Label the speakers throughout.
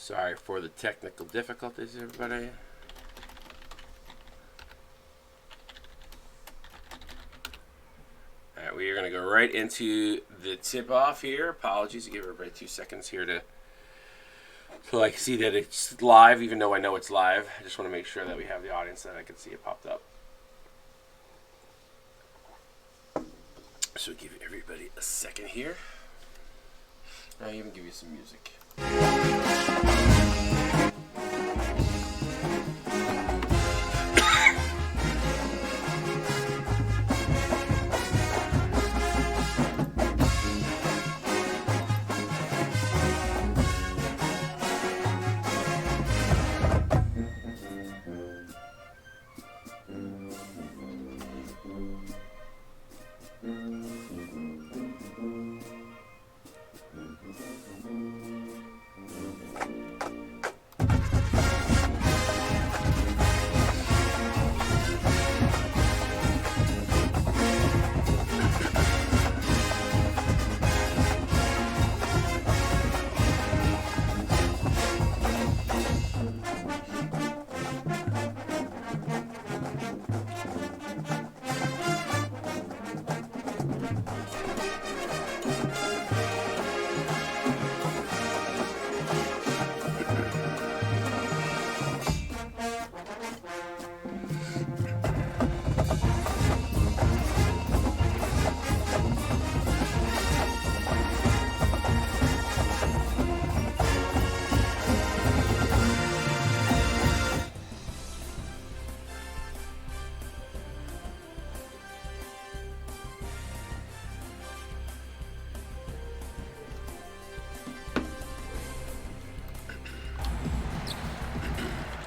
Speaker 1: Sorry for the technical difficulties, everybody. Alright, we are going to go right into the tip-off here. Apologies, give everybody 2 seconds here to so I can see that it's live, even though I know it's live. I just want to make sure that we have the audience that I can see it popped up. So give everybody a second here. I'll even give you some music.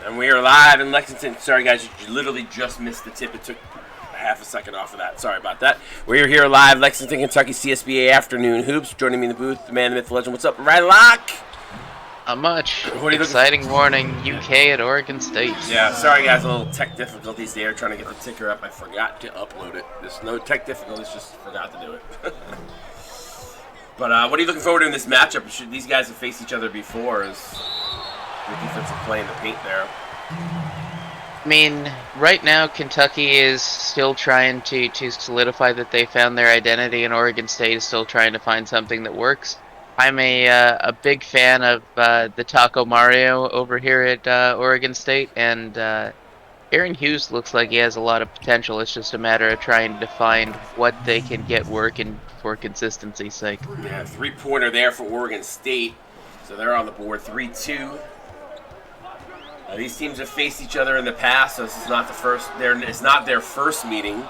Speaker 1: And we are live in Lexington. Sorry, guys, you literally just missed the tip. It took a half a second off of that. Sorry about that. We're here live, Lexington, Kentucky, CSBA Afternoon Hoops. Joining me in the booth, the man, the myth, the legend. What's up, Ryan Locke?
Speaker 2: Not much.
Speaker 1: What are you
Speaker 2: Exciting morning, UK at Oregon State.
Speaker 1: Yeah, sorry, guys, a little tech difficulties there trying to get the ticker up. I forgot to upload it. There's no tech difficulties, just forgot to do it. But what are you looking forward to in this matchup? These guys have faced each other before. Is the defensive play in the paint there?
Speaker 2: I mean, right now Kentucky is still trying to solidify that they found their identity, and Oregon State is still trying to find something that works. I'm a big fan of the Taco Mario over here at Oregon State, and Aaron Hughes looks like he has a lot of potential. It's just a matter of trying to find what they can get working for consistency's sake.
Speaker 1: Yeah, three-pointer there for Oregon State. So they're on the board, 3-2. These teams have faced each other in the past, so this is not the first. It's not their first meeting.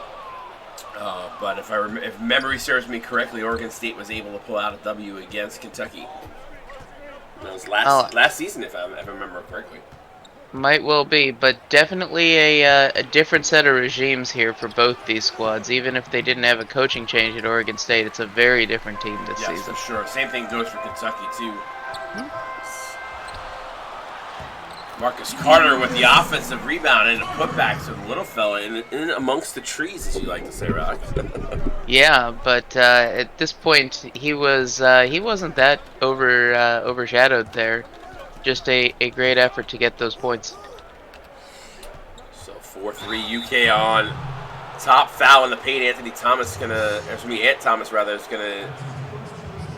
Speaker 1: But if memory serves me correctly, Oregon State was able to pull out a W against Kentucky. That was last season, if I remember correctly.
Speaker 2: Might well be, but definitely a different set of regimes here for both these squads. Even if they didn't have a coaching change at Oregon State, it's a very different team this season.
Speaker 1: Yes, for sure. Same thing goes for Kentucky, too. Marcus Carter with the offensive rebound and a putback to the little fella in amongst the trees, as you like to say, Rock.
Speaker 2: Yeah, but at this point, he wasn't that overshadowed there. Just a great effort to get those points.
Speaker 1: So 4-3 UK on top. Foul in the paint. Ant Thomas is gonna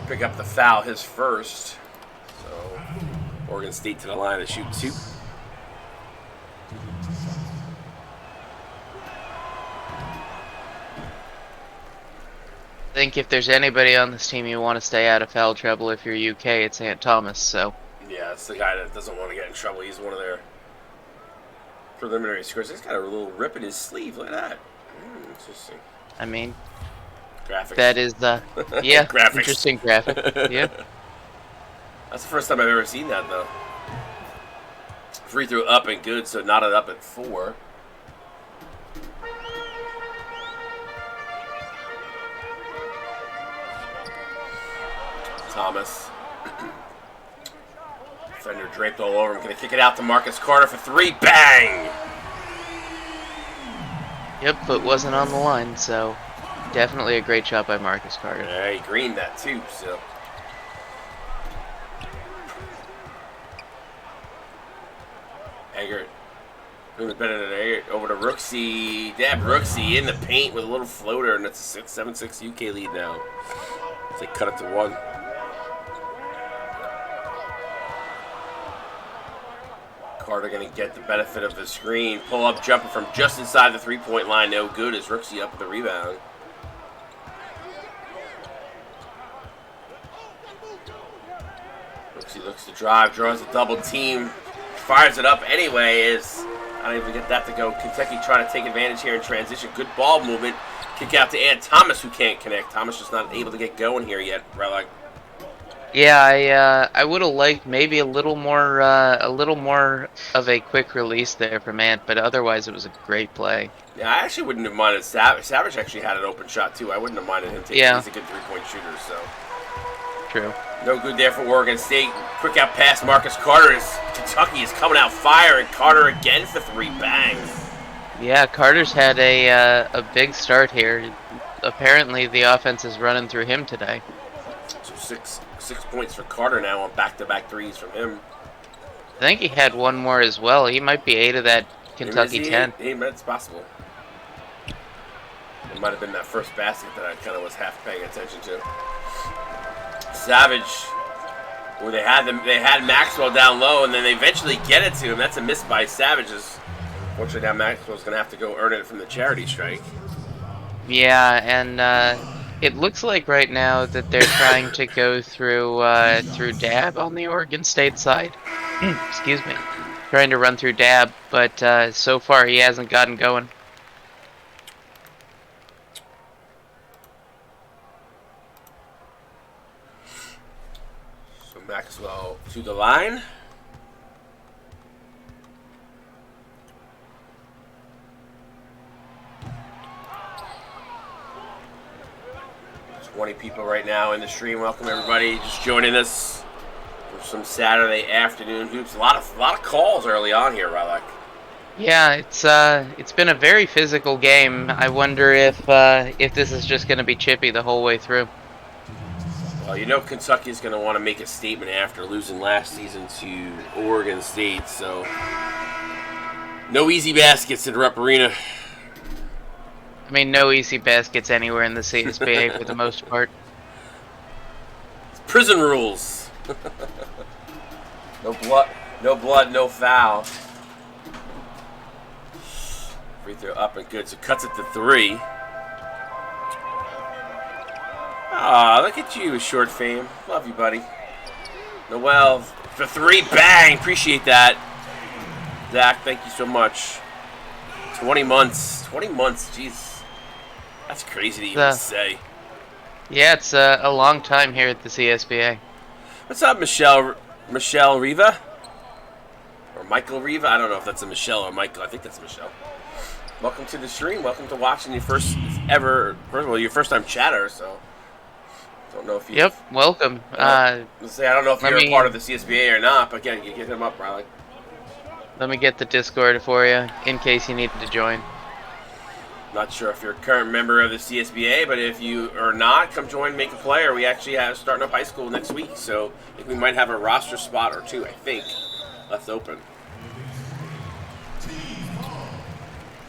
Speaker 1: pick up the foul, his first. So Oregon State to the line to shoot two.
Speaker 2: I think if there's anybody on this team you want to stay out of foul trouble if you're UK, it's Ant Thomas. So.
Speaker 1: Yeah, it's the guy that doesn't want to get in trouble. He's one of their preliminary scores. He's got a little rip in his sleeve. Look at that. Interesting.
Speaker 2: I mean,
Speaker 1: graphics.
Speaker 2: That is the yeah,
Speaker 1: graphics.
Speaker 2: Interesting graphic. Yeah.
Speaker 1: That's the first time I've ever seen that, though. Free throw up and good, so not it up at 4. Thomas. Defender draped all over him. Going to kick it out to Marcus Carter for 3. Bang!
Speaker 2: Yep, but wasn't on the line, so definitely a great shot by Marcus Carter.
Speaker 1: Yeah, he greened that too, so. Eggert. Doing better than Eggert. Over to Rooksy. Dab Rooksy in the paint with a little floater, and it's a 7-6 UK lead now. They cut it to 1. Carter going to get the benefit of the screen. Pull up jumper from just inside the 3-point line. No good as Rooksy up with the rebound. Rooksy looks to drive, draws a double team, fires it up anyway. I don't even get that to go. Kentucky trying to take advantage here in transition. Good ball movement. Kick out to Ant Thomas, who can't connect. Thomas just not able to get going here yet. Relic.
Speaker 2: Yeah, I would have liked maybe a little more of a quick release there from Ant, but otherwise it was a great play.
Speaker 1: Yeah, I actually wouldn't have minded Savage. Savage actually had an open shot too. I wouldn't have minded him taking. He's a good 3-point shooter, so.
Speaker 2: True.
Speaker 1: No good there for Oregon State. Quick out pass, Marcus Carter. Kentucky is coming out firing. Carter again for 3 bangs.
Speaker 2: Yeah, Carter's had a big start here. Apparently the offense is running through him today.
Speaker 1: So 6 points for Carter now on back-to-back threes from him.
Speaker 2: I think he had one more as well. He might be 8 of that Kentucky 10.
Speaker 1: It's possible. It might have been that first basket that I kind of was half paying attention to. Savage, where they had Maxwell down low, and then they eventually get it to him. That's a miss by Savage's. Fortunately, now Maxwell's going to have to go earn it from the charity strike.
Speaker 2: Yeah, and it looks like right now that they're trying to go through Dab on the Oregon State side. Excuse me. Trying to run through Dab, but so far he hasn't gotten going.
Speaker 1: So Maxwell to the line. There's 20 people right now in the stream. Welcome everybody just joining us for some Saturday afternoon hoops. A lot of calls early on here, Relic.
Speaker 2: Yeah, it's been a very physical game. I wonder if this is just going to be chippy the whole way through.
Speaker 1: Well, you know Kentucky's going to want to make a statement after losing last season to Oregon State, so no easy baskets at Rupp Arena.
Speaker 2: I mean, no easy baskets anywhere in the CSBA for the most part.
Speaker 1: It's prison rules. No blood, no foul. Free throw up and good, so cuts it to 3. Aw, look at you, short fame. Love you, buddy. Noel for 3, bang! Appreciate that. Zach, thank you so much. 20 months, jeez. That's crazy to even say.
Speaker 2: Yeah, it's a long time here at the CSBA.
Speaker 1: What's up, Michelle Riva? Or Michael Riva? I don't know if that's a Michelle or Michael. I think that's Michelle. Welcome to the stream. Welcome to watching your first time chatter, so don't know if you.
Speaker 2: Yep, welcome.
Speaker 1: I don't know if you're a part of the CSBA or not, but again, you get him up, Riley.
Speaker 2: Let me get the Discord for you in case you need to join.
Speaker 1: Not sure if you're a current member of the CSBA, but if you are not, come join Make a Player. We actually have starting up high school next week, so I think we might have a roster spot or 2, I think, left open.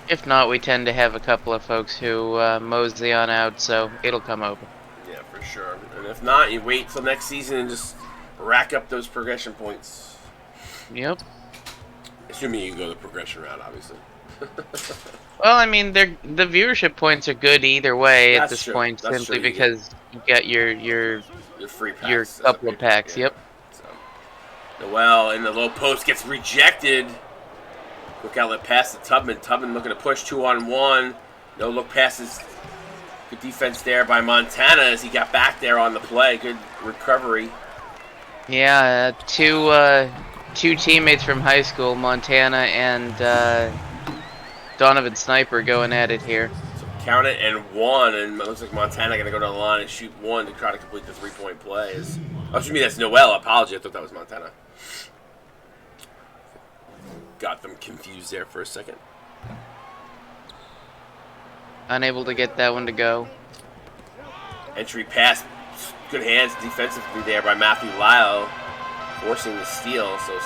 Speaker 2: If not, we tend to have a couple of folks who mosey on out, so it'll come open.
Speaker 1: Yeah, for sure. And if not, you wait till next season and just rack up those progression points.
Speaker 2: Yep.
Speaker 1: Assuming you go the progression route, obviously.
Speaker 2: Well, I mean, the viewership points are good either way at this point,
Speaker 1: That's
Speaker 2: simply
Speaker 1: true.
Speaker 2: because you get your
Speaker 1: free packs,
Speaker 2: your couple of packs.
Speaker 1: Yeah.
Speaker 2: Yep.
Speaker 1: So, Noel in the low post gets rejected. Quick outlet pass to Tubman. Tubman looking to push 2-on-1. No look passes. Good defense there by Montana as he got back there on the play. Good recovery.
Speaker 2: Yeah, two teammates from high school, Montana and Donovan Sniper, going at it here.
Speaker 1: So count it and 1, and it looks like Montana going to go to the line and shoot 1 to try to complete the 3-point play. Excuse me, that's Noel. Apology, I thought that was Montana. Got them confused there for a second.
Speaker 2: Unable to get that one to go.
Speaker 1: Entry pass, good hands defensively there by Matthew Lyle, forcing the steal. So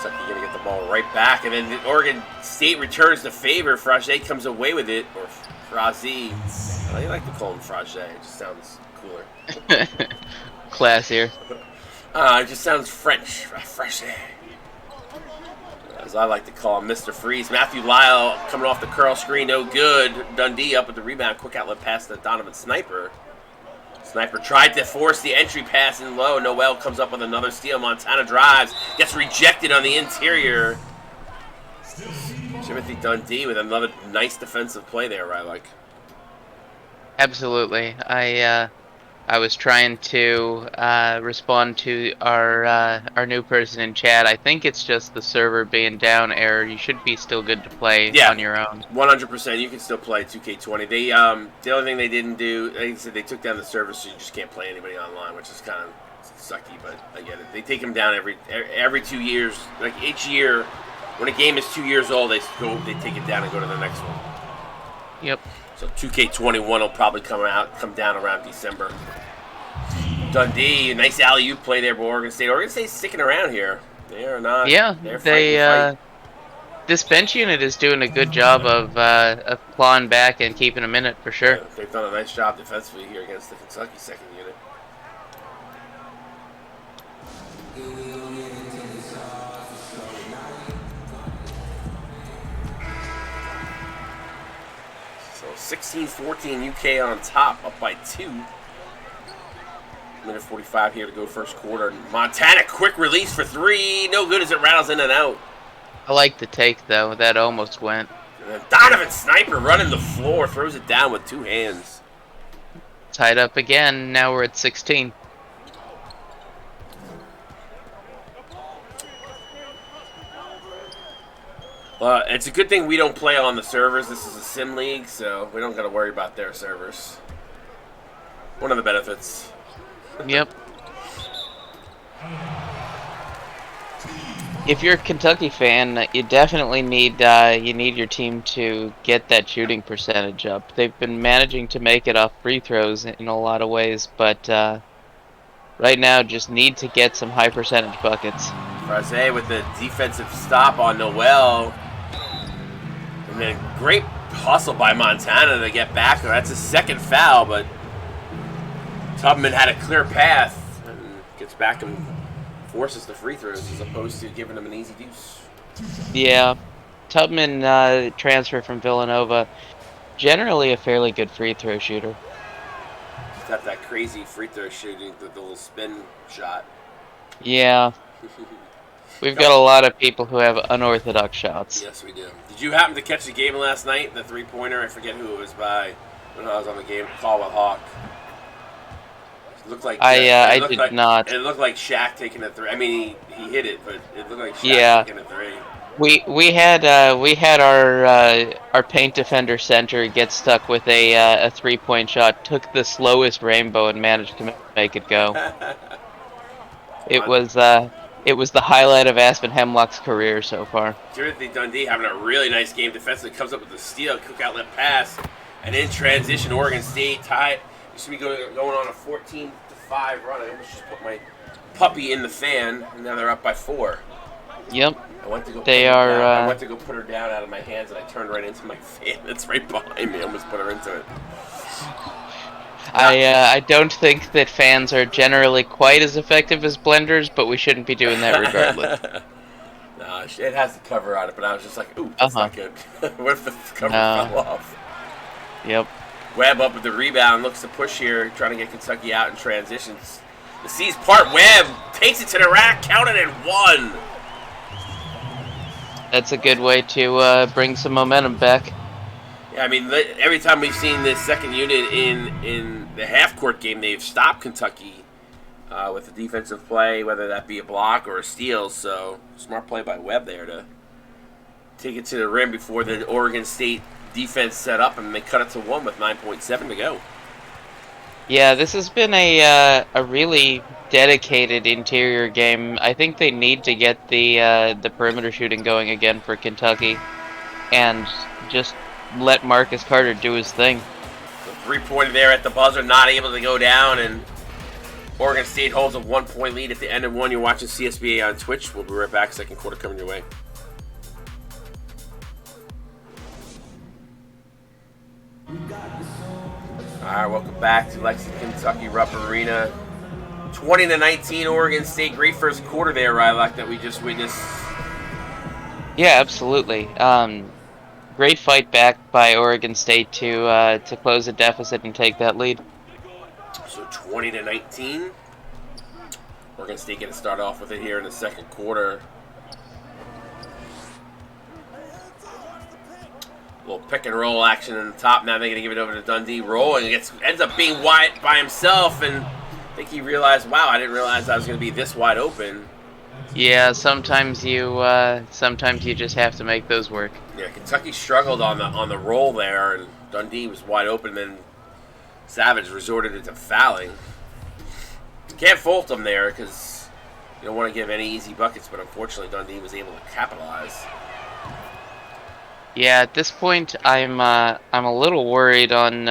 Speaker 1: Looks like you're going to get the ball right back. And then Oregon State returns the favor. Frage comes away with it. Or Frazi. I like to call him Frage. It just sounds cooler.
Speaker 2: Classier.
Speaker 1: It just sounds French. Frage. As I like to call him, Mr. Freeze. Matthew Lyle coming off the curl screen. No good. Dundee up with the rebound. Quick outlet pass to Donovan Sniper. Sniper tried to force the entry pass in low. Noel comes up with another steal. Montana drives. Gets rejected on the interior. Timothy Dundee with another nice defensive play there, Rylock.
Speaker 2: Absolutely. I was trying to respond to our new person in chat. I think it's just the server being down error. You should be still good to play on your own.
Speaker 1: 100%. You can still play 2K20. They the only thing they didn't do, like I said, they took down the server, so you just can't play anybody online, which is kind of sucky. But I get it. They take them down every 2 years. Like each year, when a game is 2 years old, they take it down and go to the next one.
Speaker 2: Yep.
Speaker 1: So 2K21 will probably come down around December. Dundee, nice alley-oop play there by Oregon State. Oregon State's sticking around here. They are not.
Speaker 2: Yeah,
Speaker 1: they're
Speaker 2: this bench unit is doing a good job of clawing back and keeping them in it for sure.
Speaker 1: Yeah, they've done a nice job defensively here against the Kentucky second unit. So 16-14 UK on top, up by 2. Minute 45 here to go first quarter. Montana, quick release for 3. No good as it rattles in and out.
Speaker 2: I like the take, though. That almost went.
Speaker 1: And then Donovan Sniper running the floor, throws it down with 2 hands.
Speaker 2: Tied up again. Now we're at 16.
Speaker 1: It's a good thing we don't play on the servers. This is a sim league, so we don't got to worry about their servers. One of the benefits.
Speaker 2: Yep. If you're a Kentucky fan, you definitely need your team to get that shooting percentage up. They've been managing to make it off free throws in a lot of ways, but right now just need to get some high percentage buckets.
Speaker 1: Fraze with the defensive stop on Noel. And then great hustle by Montana to get back. That's his second foul, but Tubman had a clear path and gets back and forces the free throws as opposed to giving him an easy deuce.
Speaker 2: Yeah, Tubman transfer from Villanova, generally a fairly good free throw shooter.
Speaker 1: He's got that crazy free throw shooting, the little spin shot.
Speaker 2: Yeah. We've got a lot of people who have unorthodox shots.
Speaker 1: Yes, we do. Did you happen to catch the game last night, the three-pointer? I forget who it was by when I was on the game call with Hawk. It looked like
Speaker 2: I did not.
Speaker 1: It looked like Shaq taking a three. I mean, he hit it, but it looked like Shaq taking a three.
Speaker 2: We had our paint defender center get stuck with a 3-point shot. Took the slowest rainbow and managed to make it go. It was the highlight of Aspen Hemlock's career so far.
Speaker 1: Timothy Dundee having a really nice game defensively. Comes up with a steal, quick outlet pass, and in transition, Oregon State tied. Used to be going on a 14-5 run. I almost just put my puppy in the fan, and now they're up by 4.
Speaker 2: Yep.
Speaker 1: I went to go.
Speaker 2: I
Speaker 1: went to go put her down out of my hands, and I turned right into my fan that's right behind me. I almost put her into it.
Speaker 2: I don't think that fans are generally quite as effective as blenders, but we shouldn't be doing that regardless.
Speaker 1: No, it has the cover on it, but I was just like, ooh, that's not good. What if the cover fell off?
Speaker 2: Yep.
Speaker 1: Webb up with the rebound, looks to push here, trying to get Kentucky out in transitions. The C's part, Webb takes it to the rack, counted at 1.
Speaker 2: That's a good way to bring some momentum back.
Speaker 1: Yeah, I mean, every time we've seen this second unit in the half-court game, they've stopped Kentucky with the defensive play, whether that be a block or a steal. So, smart play by Webb there to take it to the rim before the Oregon State defense set up, and they cut it to 1 with 9.7 to go.
Speaker 2: Yeah, this has been a really dedicated interior game. I think they need to get the perimeter shooting going again for Kentucky, and just let Marcus Carter do his thing.
Speaker 1: The 3-pointer there at the buzzer, not able to go down, and Oregon State holds a 1-point lead at the end of one. You're watching CSBA on Twitch. We'll be right back. Second quarter coming your way. All right, welcome back to Lexington, Kentucky, Rupp Arena. 20-19, Oregon State. Great first quarter there, Rylock, that we just witnessed.
Speaker 2: Yeah, absolutely. Great fight back by Oregon State to close the deficit and take that lead.
Speaker 1: So 20-19. Oregon State going to start off with it here in the second quarter. A little pick and roll action in the top. Now they're going to give it over to Dundee. Rolling. Ends up being wide by himself, and I think he realized, wow, I didn't realize I was going to be this wide open.
Speaker 2: Yeah, sometimes you just have to make those work.
Speaker 1: Yeah, Kentucky struggled on the roll there, and Dundee was wide open. Then Savage resorted to fouling. You can't fault them there because you don't want to give any easy buckets, but unfortunately Dundee was able to capitalize.
Speaker 2: Yeah, at this point, I'm a little worried on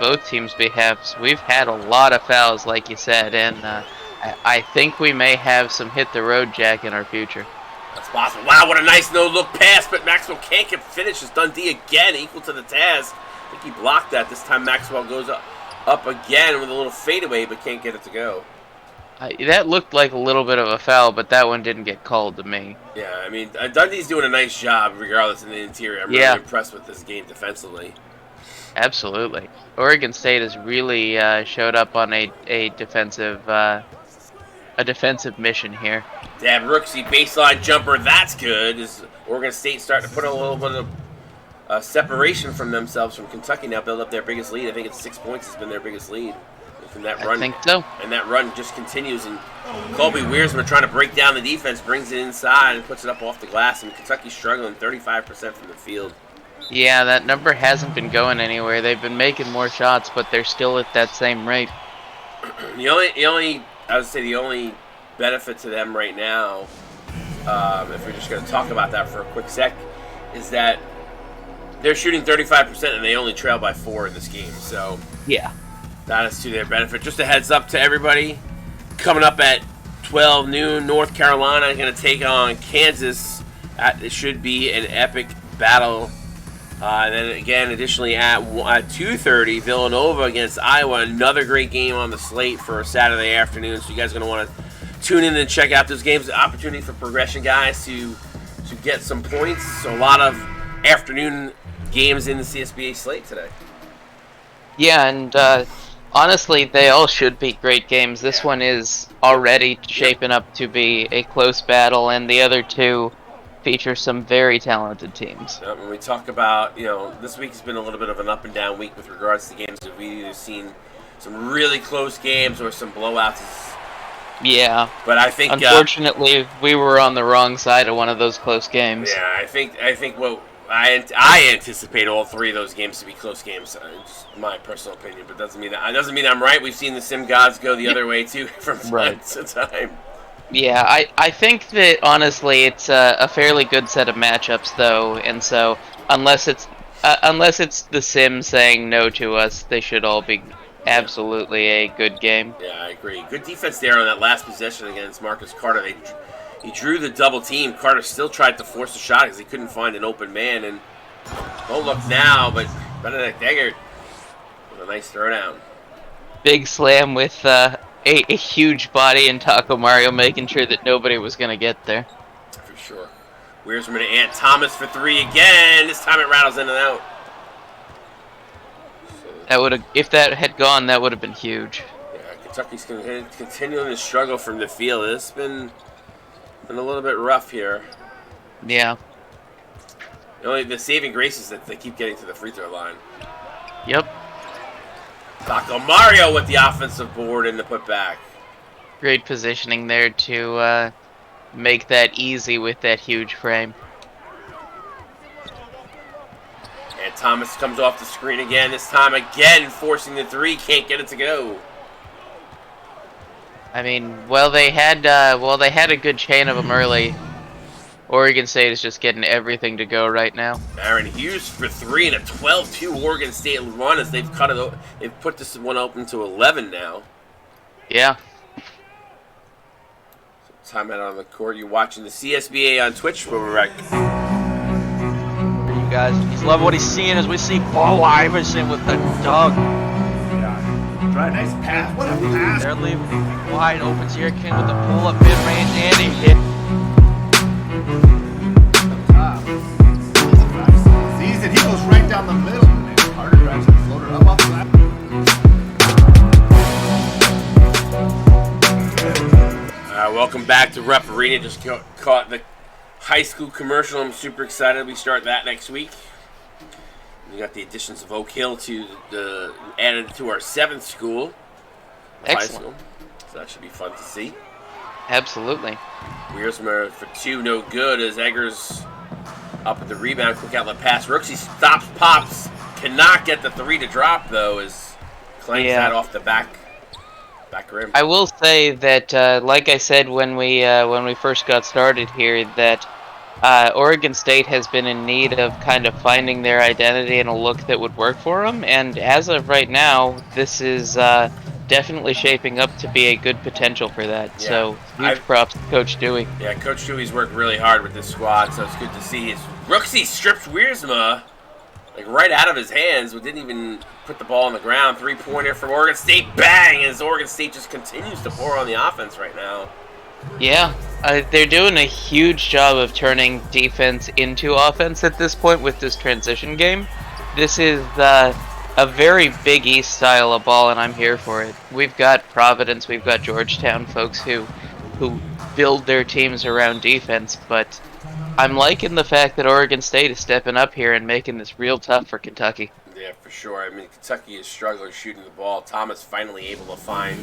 Speaker 2: both teams' behalves. We've had a lot of fouls, like you said, and I think we may have some hit the road jack in our future.
Speaker 1: That's possible. Wow, what a nice no-look pass, but Maxwell can't get finishes. Dundee again, equal to the task. I think he blocked that. This time Maxwell goes up again with a little fadeaway, but can't get it to go.
Speaker 2: That looked like a little bit of a foul, but that one didn't get called to me.
Speaker 1: Yeah, I mean, Dundee's doing a nice job regardless in the interior. I'm really impressed with this game defensively.
Speaker 2: Absolutely. Oregon State has really showed up on a defensive mission here.
Speaker 1: Dab Rooksy baseline jumper, that's good. Is Oregon State starting to put a little bit of separation from themselves from Kentucky now, build up their biggest lead. I think it's 6 points has been their biggest lead. And that run,
Speaker 2: I think so.
Speaker 1: And that run just continues. And Colby Wiersma trying to break down the defense, brings it inside and puts it up off the glass. And Kentucky's struggling 35% from the field.
Speaker 2: Yeah, that number hasn't been going anywhere. They've been making more shots, but they're still at that same rate.
Speaker 1: The only benefit to them right now, if we're just going to talk about that for a quick sec, is that they're shooting 35% and they only trail by 4 in this game. So
Speaker 2: yeah,
Speaker 1: that is to their benefit. Just a heads up to everybody. Coming up at 12 noon, North Carolina is going to take on Kansas. It should be an epic battle. And then again, additionally at 2:30, Villanova against Iowa. Another great game on the slate for a Saturday afternoon. So you guys are going to want to tune in and check out those games. The opportunity for progression guys to get some points. So a lot of afternoon games in the CSBA slate today.
Speaker 2: Yeah, and honestly, they all should be great games. This one is already shaping up to be a close battle, and the other two feature some very talented teams.
Speaker 1: When we talk about, this week has been a little bit of an up and down week with regards to games. We've either seen some really close games or some blowouts.
Speaker 2: Yeah,
Speaker 1: but I think
Speaker 2: unfortunately we were on the wrong side of one of those close games.
Speaker 1: Yeah, I think what I anticipate all 3 of those games to be close games. It's my personal opinion, but doesn't mean I'm right. We've seen the Sim gods go the other way too from time to time.
Speaker 2: Yeah, I think that honestly it's a fairly good set of matchups though, and so unless it's the Sim saying no to us, they should all be absolutely a good game.
Speaker 1: Yeah, I agree. Good defense there on that last possession against Marcus Carter. He drew the double team. Carter still tried to force a shot because he couldn't find an open man. And don't look now, but Benedict Eggert with a nice throwdown.
Speaker 2: Big slam with a huge body and Taco Mario making sure that nobody was going to get there.
Speaker 1: For sure. Wiersma to Ant Thomas for 3 again. This time it rattles in and out.
Speaker 2: If that had gone, that would have been huge.
Speaker 1: Yeah, Kentucky's continuing to struggle from the field. It's been a little bit rough here.
Speaker 2: Yeah.
Speaker 1: The saving grace is that they keep getting to the free throw line.
Speaker 2: Yep.
Speaker 1: Taco Mario with the offensive board and the putback.
Speaker 2: Great positioning there to make that easy with that huge frame.
Speaker 1: And Thomas comes off the screen again. This time again forcing the 3. Can't get it to go.
Speaker 2: I mean, they had a good chain of them early. Oregon State is just getting everything to go right now.
Speaker 1: Aaron Hughes for 3 and a 12-2 Oregon State run as they've put this one open to 11 now.
Speaker 2: Yeah.
Speaker 1: Time out on the court. You're watching the CSBA on Twitch. We'll be right.
Speaker 3: You guys, he's loving what he's seeing as we see Paul Iverson with the dunk.
Speaker 4: Yeah. Try a nice pass. What a pass.
Speaker 3: They're leaving wide open. Sierkin with the pull-up mid-range, and he hit.
Speaker 4: Sees it. He goes right down the middle. And Carter drives the floater up off the lap.
Speaker 1: Welcome back to Rep Arena. Just caught the high school commercial. I'm super excited. We start that next week. We got the additions of Oak Hill added to our 7th school.
Speaker 2: Excellent.
Speaker 1: High school. So that should be fun to see.
Speaker 2: Absolutely.
Speaker 1: Wiersma for 2, no good as Eggers up at the rebound. Quick outlet pass. Rooksy stops, pops. Cannot get the 3 to drop, though, as clanks that off the back rim.
Speaker 2: I will say that, like I said when we first got started here, that Oregon State has been in need of kind of finding their identity and a look that would work for them. And as of right now, this is definitely shaping up to be a good potential for that.
Speaker 1: Yeah.
Speaker 2: So huge props to Coach Dewey.
Speaker 1: Yeah, Coach Dewey's worked really hard with this squad, so it's good to see. Rooksy strips Wiersma right out of his hands. We didn't even put the ball on the ground. 3-pointer from Oregon State. Bang! As Oregon State just continues to pour on the offense right now.
Speaker 2: Yeah, they're doing a huge job of turning defense into offense at this point with this transition game. This is a very Big East style of ball, and I'm here for it. We've got Providence, we've got Georgetown folks who build their teams around defense, but I'm liking the fact that Oregon State is stepping up here and making this real tough for Kentucky.
Speaker 1: Yeah, for sure. I mean, Kentucky is struggling shooting the ball. Thomas finally able to find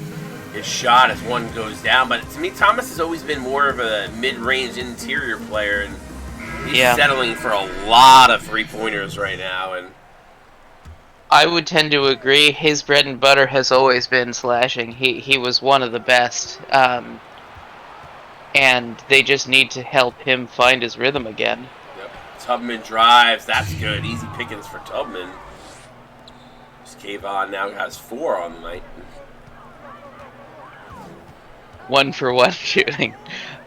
Speaker 1: his shot as one goes down. But to me, Thomas has always been more of a mid-range interior player, and he's settling for a lot of 3-pointers right now. And
Speaker 2: I would tend to agree. His bread and butter has always been slashing. He was one of the best. And they just need to help him find his rhythm again.
Speaker 1: Yep. Tubman drives. That's good. Easy pickings for Tubman. Kayvon now has 4 on the night.
Speaker 2: 1-for-1 shooting.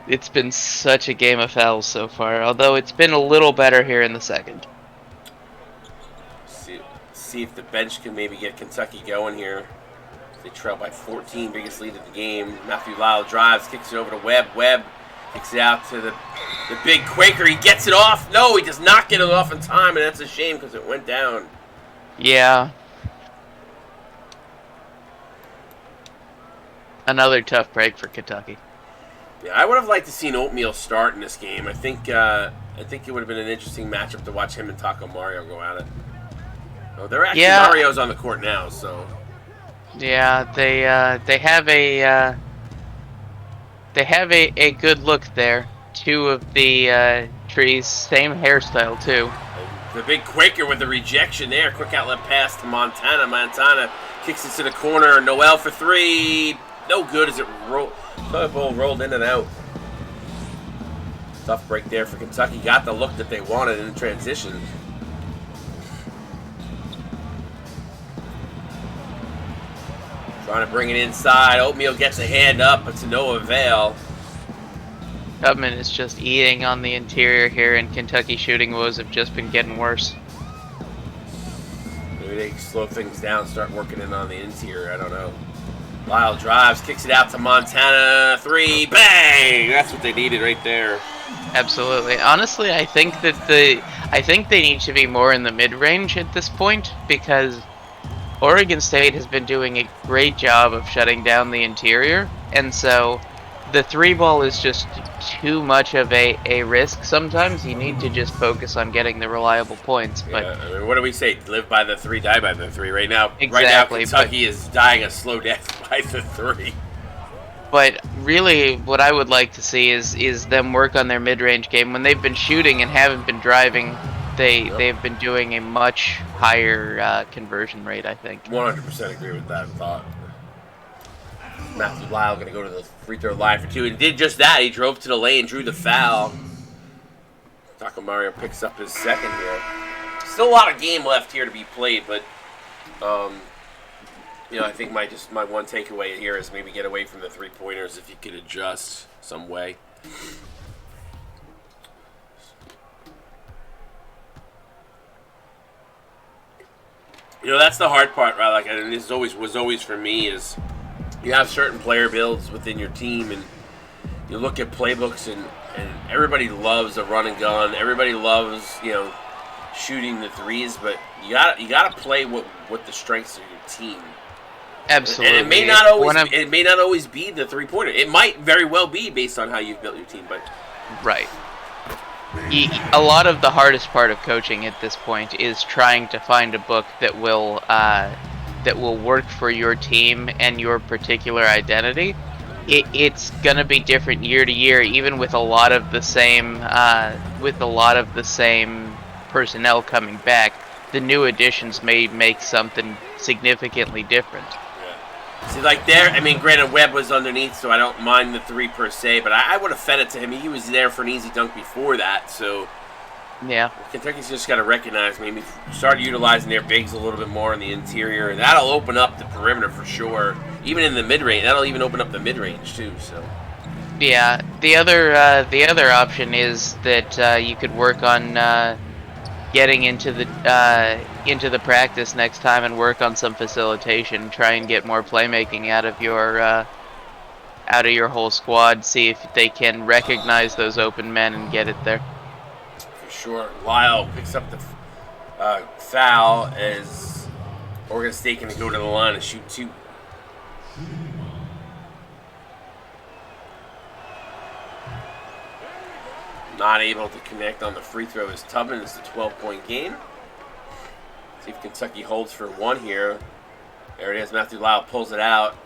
Speaker 2: It's been such a game of fouls so far, although it's been a little better here in the second.
Speaker 1: See if the bench can maybe get Kentucky going here. They trail by 14, biggest lead of the game. Matthew Lyle drives, kicks it over to Webb. Webb kicks it out to the big Quaker. He gets it off. No, he does not get it off in time, and that's a shame because it went down.
Speaker 2: Yeah. Another tough break for Kentucky.
Speaker 1: Yeah, I would have liked to seen Oatmeal start in this game. I think it would have been an interesting matchup to watch him and Taco Mario go at it. Oh, they're actually Mario's on the court now, so.
Speaker 2: Yeah, they have a good look there. 2 of the trees, same hairstyle too.
Speaker 1: The big Quaker with the rejection there. Quick outlet pass to Montana. Montana kicks it to the corner. Noel for 3. No good as it rolled in and out. Tough break there for Kentucky. Got the look that they wanted in transition. Trying to bring it inside. Oatmeal gets a hand up, but to no avail.
Speaker 2: Tubman is just eating on the interior here, and Kentucky shooting woes have just been getting worse.
Speaker 1: Maybe they slow things down, start working in on the interior. I don't know. Lyle drives, kicks it out to Montana. 3, bang! That's what they needed right there.
Speaker 2: Absolutely. Honestly, I think they need to be more in the mid-range at this point, because Oregon State has been doing a great job of shutting down the interior, and so the 3-ball is just too much of a risk. Sometimes you need to just focus on getting the reliable points. But
Speaker 1: yeah, I mean, what do we say? Live by the 3, die by the 3. Right now,
Speaker 2: exactly,
Speaker 1: Kentucky is dying a slow death by the 3.
Speaker 2: But really, what I would like to see is them work on their mid-range game. When they've been shooting and haven't been driving, they've been doing a much higher conversion rate, I think.
Speaker 1: 100% agree with that thought. Matthew Lyle going to go to the free throw line for 2, and did just that. He drove to the lane, drew the foul. Taco Mario picks up his second here. Still a lot of game left here to be played, but I think my one takeaway here is maybe get away from the 3-pointers if you could adjust some way. That's the hard part, right? Like, and this was always for me is you have certain player builds within your team, and you look at playbooks, and everybody loves a run and gun. Everybody loves shooting the threes, but you gotta play what the strengths of your team.
Speaker 2: Absolutely.
Speaker 1: And it may not always be the 3-pointer. It might very well be based on how you've built your team, but
Speaker 2: right. A lot of the hardest part of coaching at this point is trying to find a book that will work for your team and your particular identity. It's gonna be different year to year, even with a lot of the same personnel coming back. The new additions may make something significantly different.
Speaker 1: See, like granted, Webb was underneath, so I don't mind the 3 per se, but I would have fed it to him. He was there for an easy dunk before that, so
Speaker 2: yeah.
Speaker 1: Kentucky's just got to recognize, maybe start utilizing their bigs a little bit more in the interior, and that'll open up the perimeter for sure. Even in the mid-range, that'll even open up the mid-range too. So
Speaker 2: yeah, the other option is that you could work on getting into the practice next time and work on some facilitation, try and get more playmaking out of your whole squad, see if they can recognize those open men and get it there.
Speaker 1: For sure. Lyle picks up the foul as Oregon State going to go to the line and shoot 2. Not able to connect on the free throw as Tubman. It's a 12-point game. See if Kentucky holds for 1 here. There it is. Matthew Lyle pulls it out.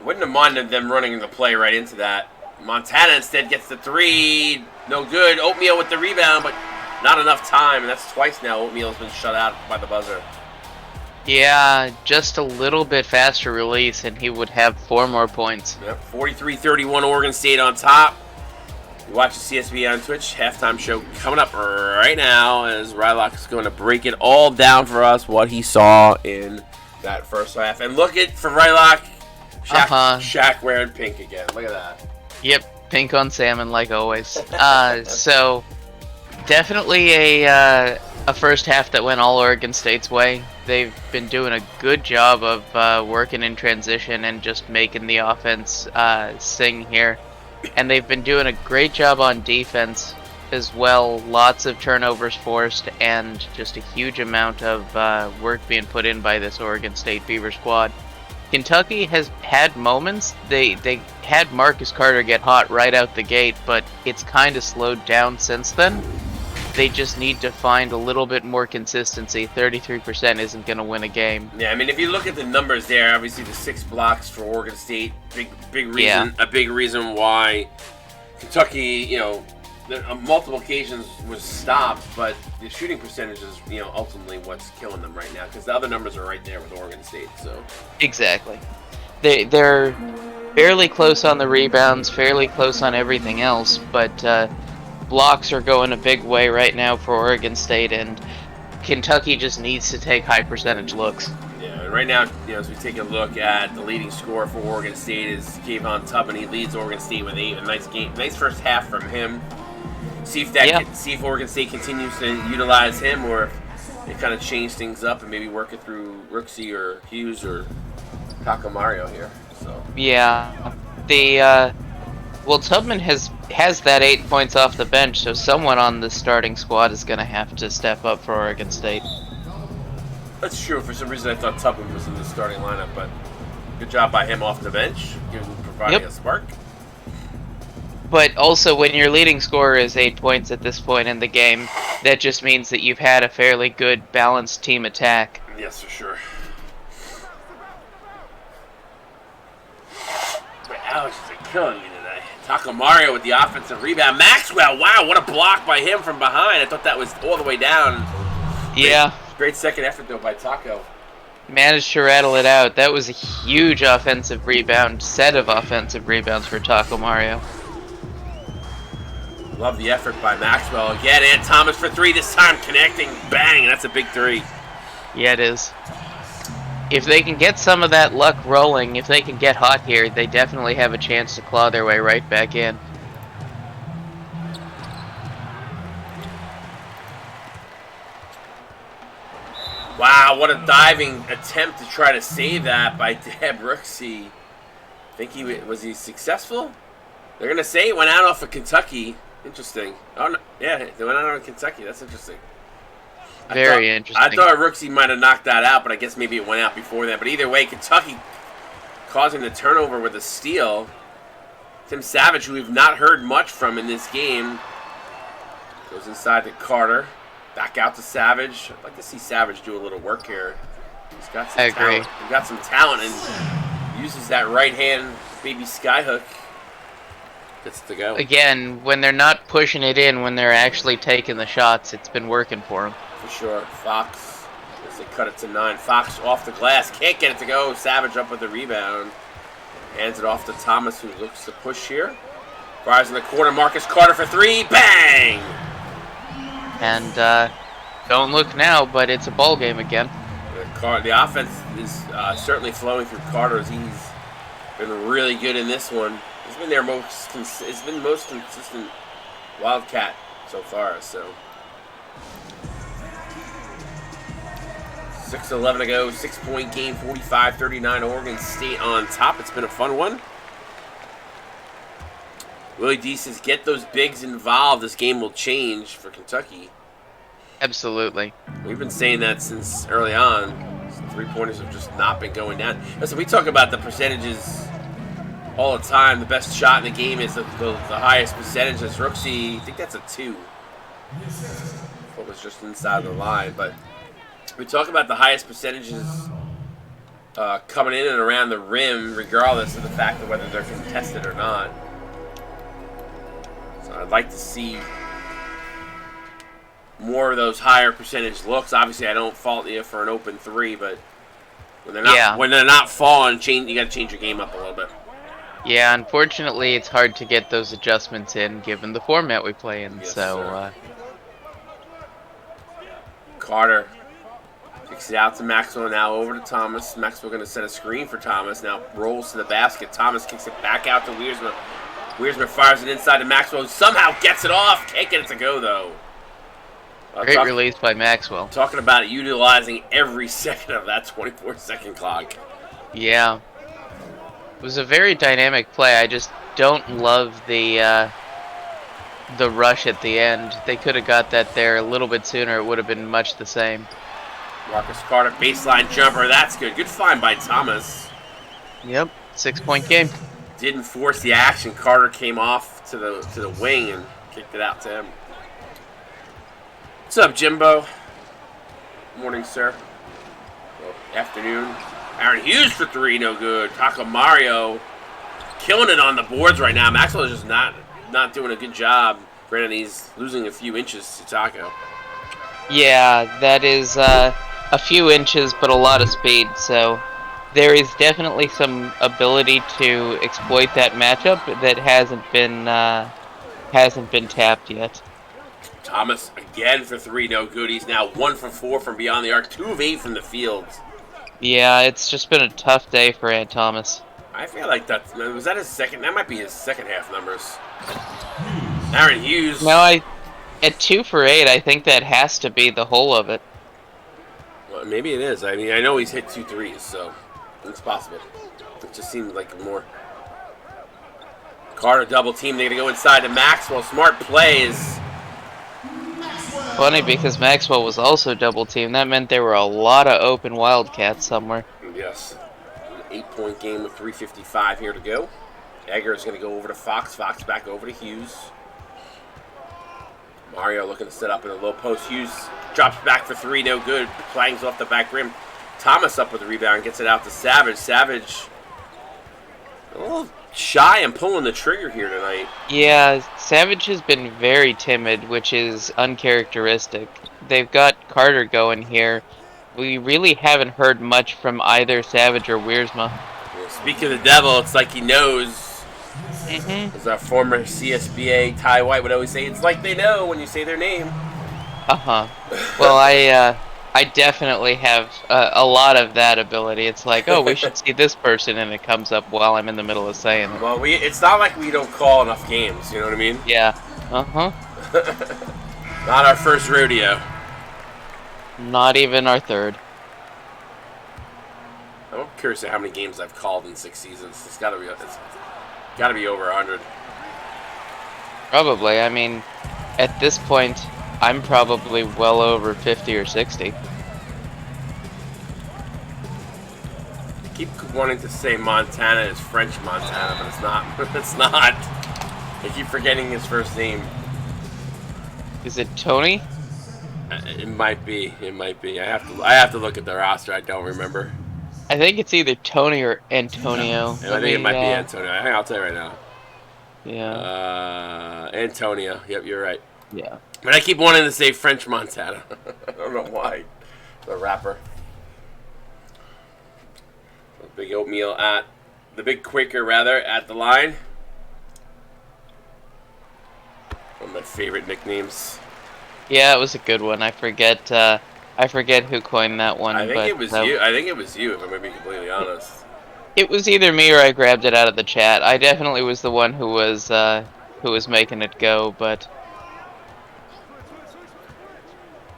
Speaker 1: Wouldn't have minded them running the play right into that. Montana instead gets the 3. No good. Oatmeal with the rebound, but not enough time. And that's twice now Oatmeal's been shut out by the buzzer.
Speaker 2: Yeah, just a little bit faster release, and he would have 4 more points.
Speaker 1: Yep, 43-31 Oregon State on top. You watch the CSB on Twitch. Halftime show coming up right now as Rylock is going to break it all down for us, what he saw in that first half. And look at, for Rylock, Shaq wearing pink again. Look at that.
Speaker 2: Yep, pink on salmon like always. So definitely a first half that went all Oregon State's way. They've been doing a good job of working in transition and just making the offense sing here. And they've been doing a great job on defense as well. Lots of turnovers forced and just a huge amount of work being put in by this Oregon State Beaver squad. Kentucky has had moments. They had Marcus Carter get hot right out the gate, but it's kind of slowed down since then. They just need to find a little bit more consistency. 33% isn't going to win a game. Yeah, I mean, if you look at the numbers there, obviously the 6 blocks for Oregon State, big reason, yeah. A big reason why Kentucky, on multiple occasions was stopped, but the shooting percentage is, ultimately what's killing them right now, because the other numbers are right there with Oregon State. So exactly, they're fairly close on the rebounds, fairly close on everything else, but blocks are going a big way right now for Oregon State, and Kentucky just needs to take high percentage looks. Yeah, right now, as we take a look at the leading scorer for Oregon State is Kayvon Tubman. He leads Oregon State with 8. A nice first half from him. See if Oregon State continues to utilize him, or if they kind of change things up and maybe work it through Rooksy or Hughes or Takamario here. So yeah, well, Tubman has that 8 points off the bench, so someone on the starting squad is going to have to step up for Oregon State. That's true. For some reason, I thought Tubman was in the starting lineup, but good job by him off the bench, providing a spark. But also, when your leading scorer is 8 points at this point in the game, that just means that you've had a fairly good, balanced team attack. Yes, for sure. But Alex is killing me today. Takamario with the offensive rebound. Maxwell, wow, what a block by him from behind. I thought that was all the way down. Yeah. Great second effort, though, by Taco. Managed to rattle it out. That was a huge offensive rebound, set of offensive rebounds for Takamario. Love the effort by Maxwell again, and Thomas for 3 this time, connecting, bang, that's a big 3. Yeah, it is. if they can get some of that luck rolling, if they can get hot here, they definitely have a chance to claw their way right back in.
Speaker 1: Wow, what a diving attempt to try to save that by Deb Rooksey. I think was he successful? They're going to say he went out off of Kentucky. Interesting. Oh, no. Yeah, they went out of Kentucky. That's interesting.
Speaker 2: Very interesting.
Speaker 1: I thought Rooksey might have knocked that out, but I guess maybe it went out before that. But either way, Kentucky causing the turnover with a steal. Tim Savage, who we've not heard much from in this game, goes inside to Carter. Back out to Savage. I'd like to see Savage do a little work here. He's got some talent. He's got some talent and uses that right hand baby skyhook. Gets to go.
Speaker 2: Again, when they're not pushing it in, when they're actually taking the shots, it's been working for them.
Speaker 1: For sure. Fox, as they cut it to 9. Fox off the glass. Can't get it to go. Savage up with the rebound. Hands it off to Thomas, who looks to push here. Fires in the corner. Marcus Carter for 3. Bang!
Speaker 2: And don't look now, but it's a ball game again.
Speaker 1: The offense is certainly flowing through Carter as he's been really good in this one. He's been their most consistent Wildcat so far. So 6:11 to go, 6-point game, 45-39. Oregon State on top. It's been a fun one. Willie D says, get those bigs involved. This game will change for Kentucky.
Speaker 2: Absolutely.
Speaker 1: We've been saying that since early on. Three-pointers have just not been going down. Listen, we talk about the percentages all the time. The best shot in the game is the highest percentage. That's Rooksey. I think that's a 2. What was just inside the line. But we talk about the highest percentages coming in and around the rim, regardless of the fact of whether they're contested or not. So I'd like to see more of those higher percentage looks. Obviously, I don't fault you for an open 3, but when they're not falling, you got to change your game up a little bit.
Speaker 2: Yeah, unfortunately, it's hard to get those adjustments in given the format we play in.
Speaker 1: Yes,
Speaker 2: so
Speaker 1: Carter kicks it out to Maxwell. Now over to Thomas. Maxwell going to set a screen for Thomas. Now rolls to the basket. Thomas kicks it back out to Wiersma. Wiersma fires it inside to Maxwell. Somehow gets it off. Can't get it to go though.
Speaker 2: Great release by Maxwell.
Speaker 1: Talking about utilizing every second of that 24-second clock.
Speaker 2: Yeah. It was a very dynamic play. I just don't love the rush at the end. They could have got that there a little bit sooner. It would have been much the same.
Speaker 1: Marcus Carter, baseline jumper. That's good. Good find by Thomas.
Speaker 2: Yep. 6-point game.
Speaker 1: Didn't force the action. Carter came off to the wing and kicked it out to him. What's up, Jimbo? Morning, sir. Well, afternoon. Aaron Hughes for 3, no good. Taco Mario killing it on the boards right now. Maxwell is just not doing a good job. Granted, he's losing a few inches to Taco.
Speaker 2: Yeah, that is a few inches, but a lot of speed. So there is definitely some ability to exploit that matchup that hasn't been tapped yet.
Speaker 1: Thomas again for 3, no good. He's now 1 for 4 from beyond the arc, 2 of 8 from the field.
Speaker 2: Yeah, it's just been a tough day for Ant Thomas.
Speaker 1: I feel like was that his second? That might be his second half numbers. Aaron Hughes.
Speaker 2: No, at 2 for 8, I think that has to be the whole of it.
Speaker 1: Well, maybe it is. I mean, I know he's hit 2 threes, so it's possible. It just seems like more. Carter double team. They're gonna go inside to Maxwell. Smart plays.
Speaker 2: Funny because Maxwell was also double teamed. That meant there were a lot of open Wildcats somewhere.
Speaker 1: Yes. An 8-point game with 3:55 here to go. Egger is going to go over to Fox. Fox back over to Hughes. Mario looking to set up in a low post. Hughes drops back for 3, no good. Clangs off the back rim. Thomas up with the rebound, gets it out to Savage. Savage a little shy and pulling the trigger here tonight.
Speaker 2: Yeah, Savage has been very timid, which is uncharacteristic. They've got Carter going here. We really haven't heard much from either Savage or Wiersma.
Speaker 1: Well, speaking of the devil, it's like he knows.
Speaker 2: Mm-hmm.
Speaker 1: As our former CSBA Ty White would always say, it's like they know when you say their name.
Speaker 2: Uh-huh. Well, I definitely have a lot of that ability. It's like, oh, we should see this person, and it comes up while I'm in the middle of saying it.
Speaker 1: Well, it's not like we don't call enough games. You know what I mean?
Speaker 2: Yeah. Uh-huh.
Speaker 1: Not our first rodeo.
Speaker 2: Not even our third.
Speaker 1: I'm curious to how many games I've called in 6 seasons. It's got to be over 100.
Speaker 2: Probably. I mean, at this point, I'm probably well over 50 or 60.
Speaker 1: I keep wanting to say Montana is French Montana, but it's not. It's not. I keep forgetting his first name.
Speaker 2: Is it Tony?
Speaker 1: It might be. It might be. I have to look at the roster. I don't remember.
Speaker 2: I think it's either Tony or Antonio.
Speaker 1: And I think it might be Antonio. I think I'll tell you right now.
Speaker 2: Yeah.
Speaker 1: Antonio. Yep, you're right.
Speaker 2: Yeah.
Speaker 1: But I keep wanting to say French Montana. I don't know why. The rapper. The big oatmeal at the big Quaker rather at the line. One of my favorite nicknames.
Speaker 2: Yeah, it was a good one. I forget who coined that one.
Speaker 1: I think it was you. I think it was you, if I'm going to be completely honest.
Speaker 2: It was either me or I grabbed it out of the chat. I definitely was the one who was making it go, but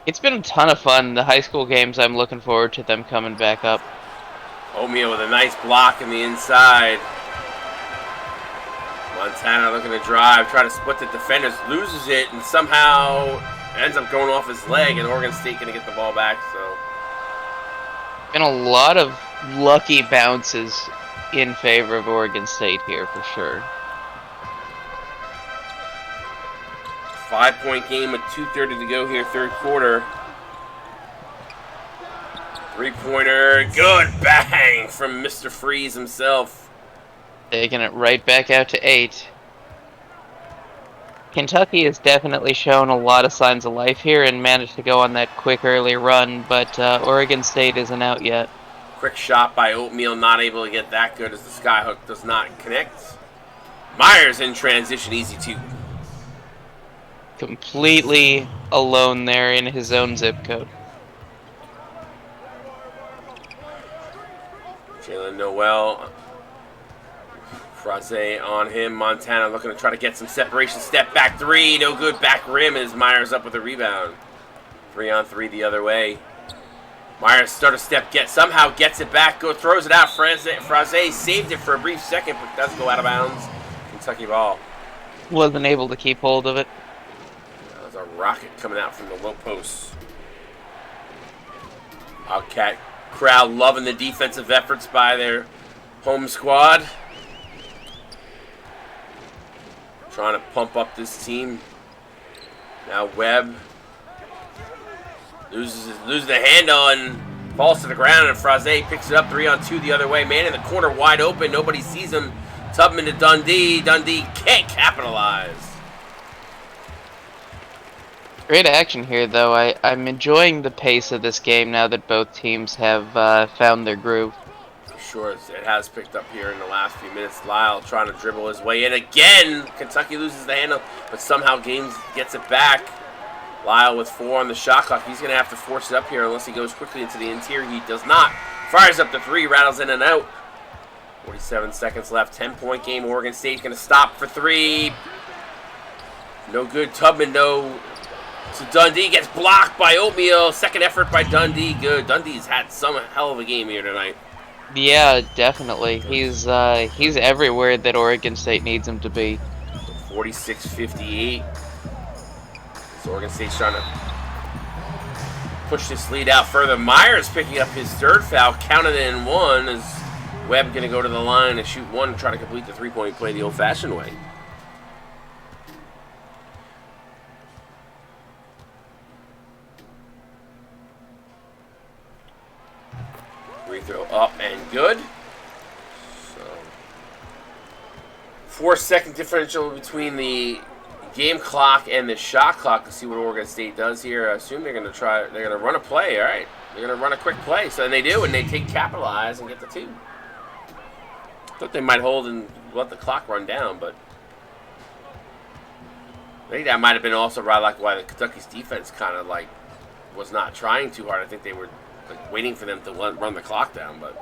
Speaker 2: it's been a ton of fun. The high school games, I'm looking forward to them coming back up.
Speaker 1: Oatmeal with a nice block in the inside. Montana looking to drive, try to split the defenders, loses it, and somehow ends up going off his leg, and Oregon State going to get the ball back. So,
Speaker 2: Been a lot of lucky bounces in favor of Oregon State here for sure.
Speaker 1: 5-point game with 2:30 to go here, third quarter. Three-pointer, good bang from Mr. Freeze himself.
Speaker 2: Taking it right back out to 8. Kentucky has definitely shown a lot of signs of life here and managed to go on that quick early run, but Oregon State isn't out yet.
Speaker 1: Quick shot by Oatmeal, not able to get that good as the skyhook does not connect. Myers in transition, easy 2.
Speaker 2: Completely alone there in his own zip code.
Speaker 1: Jalen Noel. Fraze on him. Montana looking to try to get some separation. Step back 3. No good. Back rim as Myers up with a rebound. 3-on-3 the other way. Myers start a step. Somehow gets it back. Throws it out. Fraze saved it for a brief second, but does go out of bounds. Kentucky ball.
Speaker 2: Wasn't able to keep hold of it.
Speaker 1: That was a rocket coming out from the low post. Wildcat crowd loving the defensive efforts by their home squad. Trying to pump up this team. Now Webb loses the handle and falls to the ground, and Fraze picks it up 3-on-2 the other way. Man in the corner wide open. Nobody sees him. Tubman to Dundee. Dundee can't capitalize.
Speaker 2: Great action here, though. I'm enjoying the pace of this game now that both teams have found their groove.
Speaker 1: Sure, it has picked up here in the last few minutes. Lyle trying to dribble his way in again. Kentucky loses the handle, but somehow Gaines gets it back. Lyle with 4 on the shot clock. He's going to have to force it up here unless he goes quickly into the interior. He does not. Fires up to 3, rattles in and out. 47 seconds left. 10-point game. Oregon State's going to stop for 3. No good. Tubman, no. So Dundee gets blocked by Oatmeal. Second effort by Dundee. Good. Dundee's had some hell of a game here tonight.
Speaker 2: Yeah, definitely. He's everywhere that Oregon State needs him to be.
Speaker 1: 46-58. So Oregon State's trying to push this lead out further. Myers picking up his 3rd foul, counted it in 1. As Webb going to go to the line and shoot 1 and try to complete the 3-point play the old-fashioned way. Free throw up and good. So 4-second differential between the game clock and the shot clock to see what Oregon State does here. I assume they're going to run a play, all right? They're going to run a quick play. So they do, and they capitalize and get the 2. Thought they might hold and let the clock run down, but I think that might have been also right like why the Kentucky's defense kind of like was not trying too hard. I think they were like, waiting for them to run the clock down. But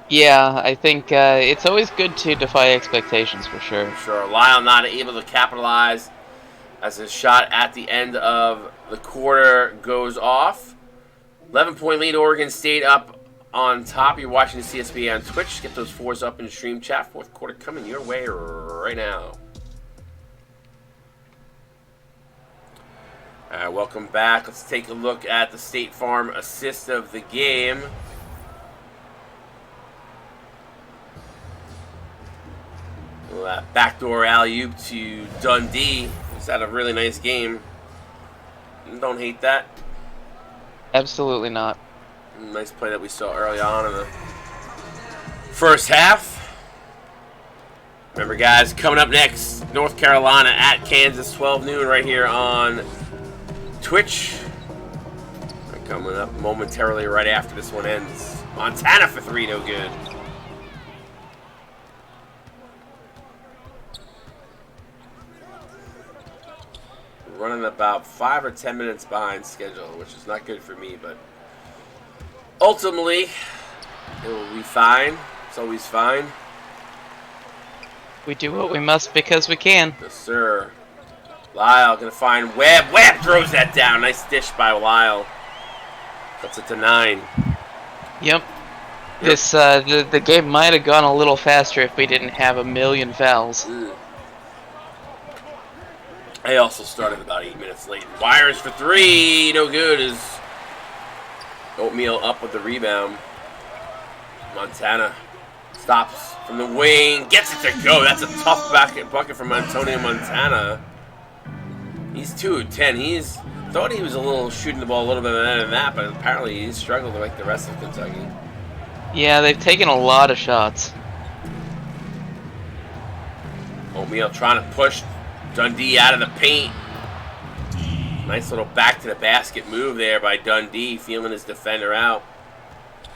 Speaker 2: Yeah, I think it's always good to defy expectations for sure.
Speaker 1: sure, Lyle not able to capitalize as his shot at the end of the quarter goes off. 11-point lead, Oregon State up on top. You're watching the CSB on Twitch. Get those fours up in the stream chat. Fourth quarter coming your way right now. Welcome back. Let's take a look at the State Farm assist of the game. That backdoor alley-oop to Dundee. He's had a really nice game. Don't hate that.
Speaker 2: Absolutely not.
Speaker 1: Nice play that we saw early on in the first half. Remember, guys, coming up next, North Carolina at Kansas, 12 noon right here on Twitch. Coming up momentarily right after this one ends. Montana for 3, no good. Running about 5 or 10 minutes behind schedule, which is not good for me, but ultimately, it will be fine. It's always fine.
Speaker 2: We do what we must because we can.
Speaker 1: Yes, sir. Lyle gonna find Webb. Webb throws that down. Nice dish by Lyle. Cuts it to 9.
Speaker 2: Yep. This the game might have gone a little faster if we didn't have a million fouls.
Speaker 1: They also started about 8 minutes late. Wires for 3. No good as Oatmeal up with the rebound. Montana stops from the wing. Gets it to go. That's a tough bucket from Antonio Montana. He's 2 of 10. Thought he was a little shooting the ball a little bit better than that, but apparently he's struggled like the rest of Kentucky.
Speaker 2: Yeah, they've taken a lot of shots.
Speaker 1: Oatmeal trying to push Dundee out of the paint. Nice little back to the basket move there by Dundee, feeling his defender out.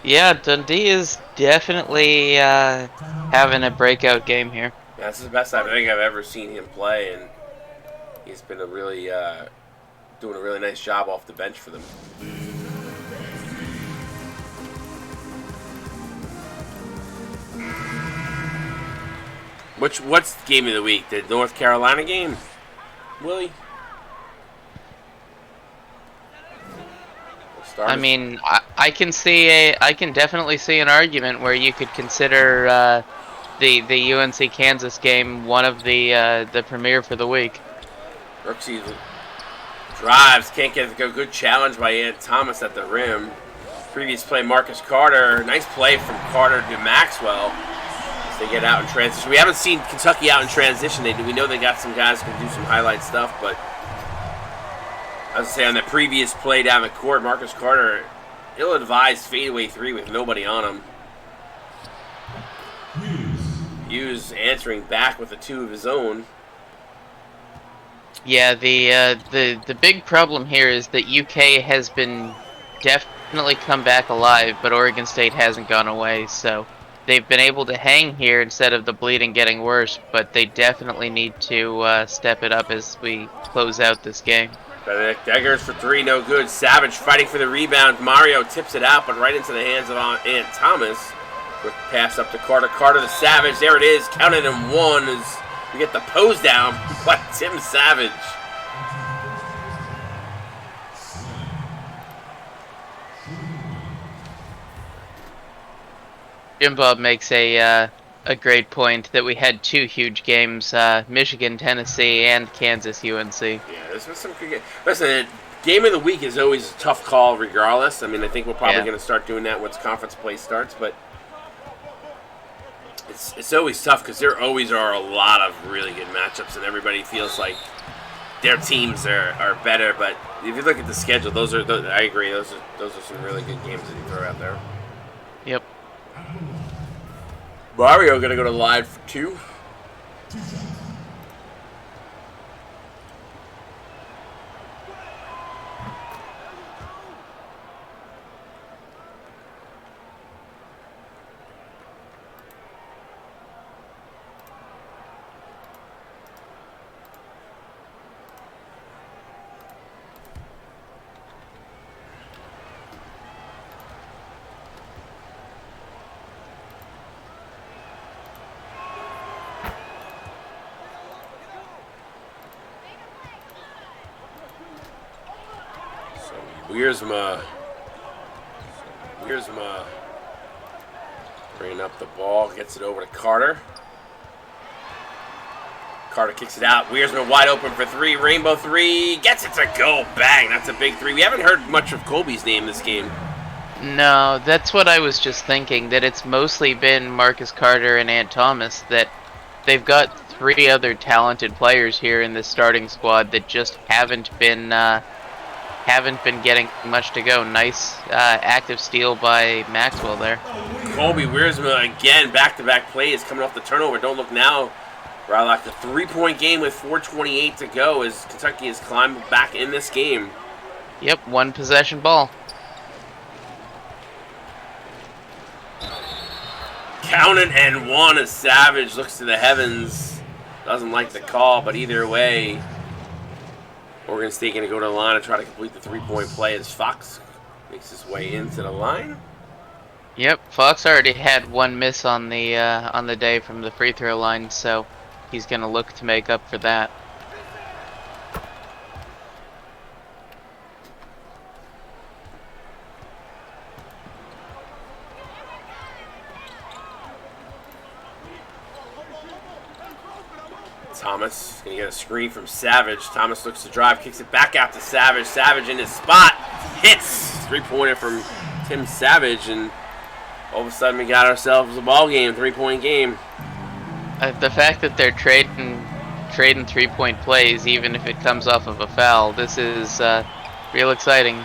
Speaker 2: Yeah, Dundee is definitely having a breakout game here.
Speaker 1: Yeah, this is the best I think I've ever seen him play, and he's been doing a really nice job off the bench for them. What's the game of the week? The North Carolina game, Willie?
Speaker 2: I mean, I can definitely see an argument where you could consider the UNC Kansas game one of the premier for the week.
Speaker 1: Brooksy drives, can't get a good challenge by Ant Thomas at the rim. Previous play, Marcus Carter, nice play from Carter to Maxwell. They get out in transition. We haven't seen Kentucky out in transition. We know they got some guys who can do some highlight stuff, but I was say on the previous play down the court, Marcus Carter, ill-advised fadeaway 3 with nobody on him. Hughes answering back with a 2 of his own.
Speaker 2: Yeah, the big problem here is that UK has been definitely come back alive, but Oregon State hasn't gone away, so they've been able to hang here instead of the bleeding getting worse, but they definitely need to step it up as we close out this game.
Speaker 1: Benedict Eggers for 3, no good. Savage fighting for the rebound. Mario tips it out, but right into the hands of Ant Thomas. Quick pass up to Carter. Carter to Savage. There it is. Counted in 1 as we get the pose down by Tim Savage.
Speaker 2: Jim Bob makes a great point that we had 2 huge games, Michigan, Tennessee, and Kansas, UNC.
Speaker 1: Yeah, this was some good game. Listen, game of the week is always a tough call regardless. I mean, I think we're probably going to start doing that once conference play starts, but it's always tough because there always are a lot of really good matchups, and everybody feels like their teams are better. But if you look at the schedule, I agree. Those are some really good games that you throw out there.
Speaker 2: Yep.
Speaker 1: Mario gonna go to live for 2. Wiersma bringing up the ball, gets it over to Carter. Carter kicks it out. Wiersma wide open for three. Rainbow three. Gets it to go. Bang. That's a big three. We haven't heard much of Colby's name this game.
Speaker 2: No, that's what I was just thinking, that it's mostly been Marcus Carter and Ant Thomas, that they've got 3 other talented players here in this starting squad that just haven't been getting much to go. Nice active steal by Maxwell there.
Speaker 1: Colby Wiersma again, back-to-back plays coming off the turnover. Don't look now. Rylock, the 3-point game with 4:28 to go as Kentucky has climbed back in this game.
Speaker 2: Yep, 1 possession ball.
Speaker 1: Count it and 1 as Savage looks to the heavens. Doesn't like the call, but either way, Oregon State going to go to the line and try to complete the 3-point play as Fox makes his way into the line.
Speaker 2: Yep, Fox already had 1 miss on the day from the free throw line, so he's going to look to make up for that.
Speaker 1: Thomas going to get a screen from Savage. Thomas looks to drive, kicks it back out to Savage. Savage in his spot. Hits! 3-pointer from Tim Savage, and all of a sudden we got ourselves a ball game, 3-point game.
Speaker 2: The fact that they're trading 3-point plays, even if it comes off of a foul, this is real exciting.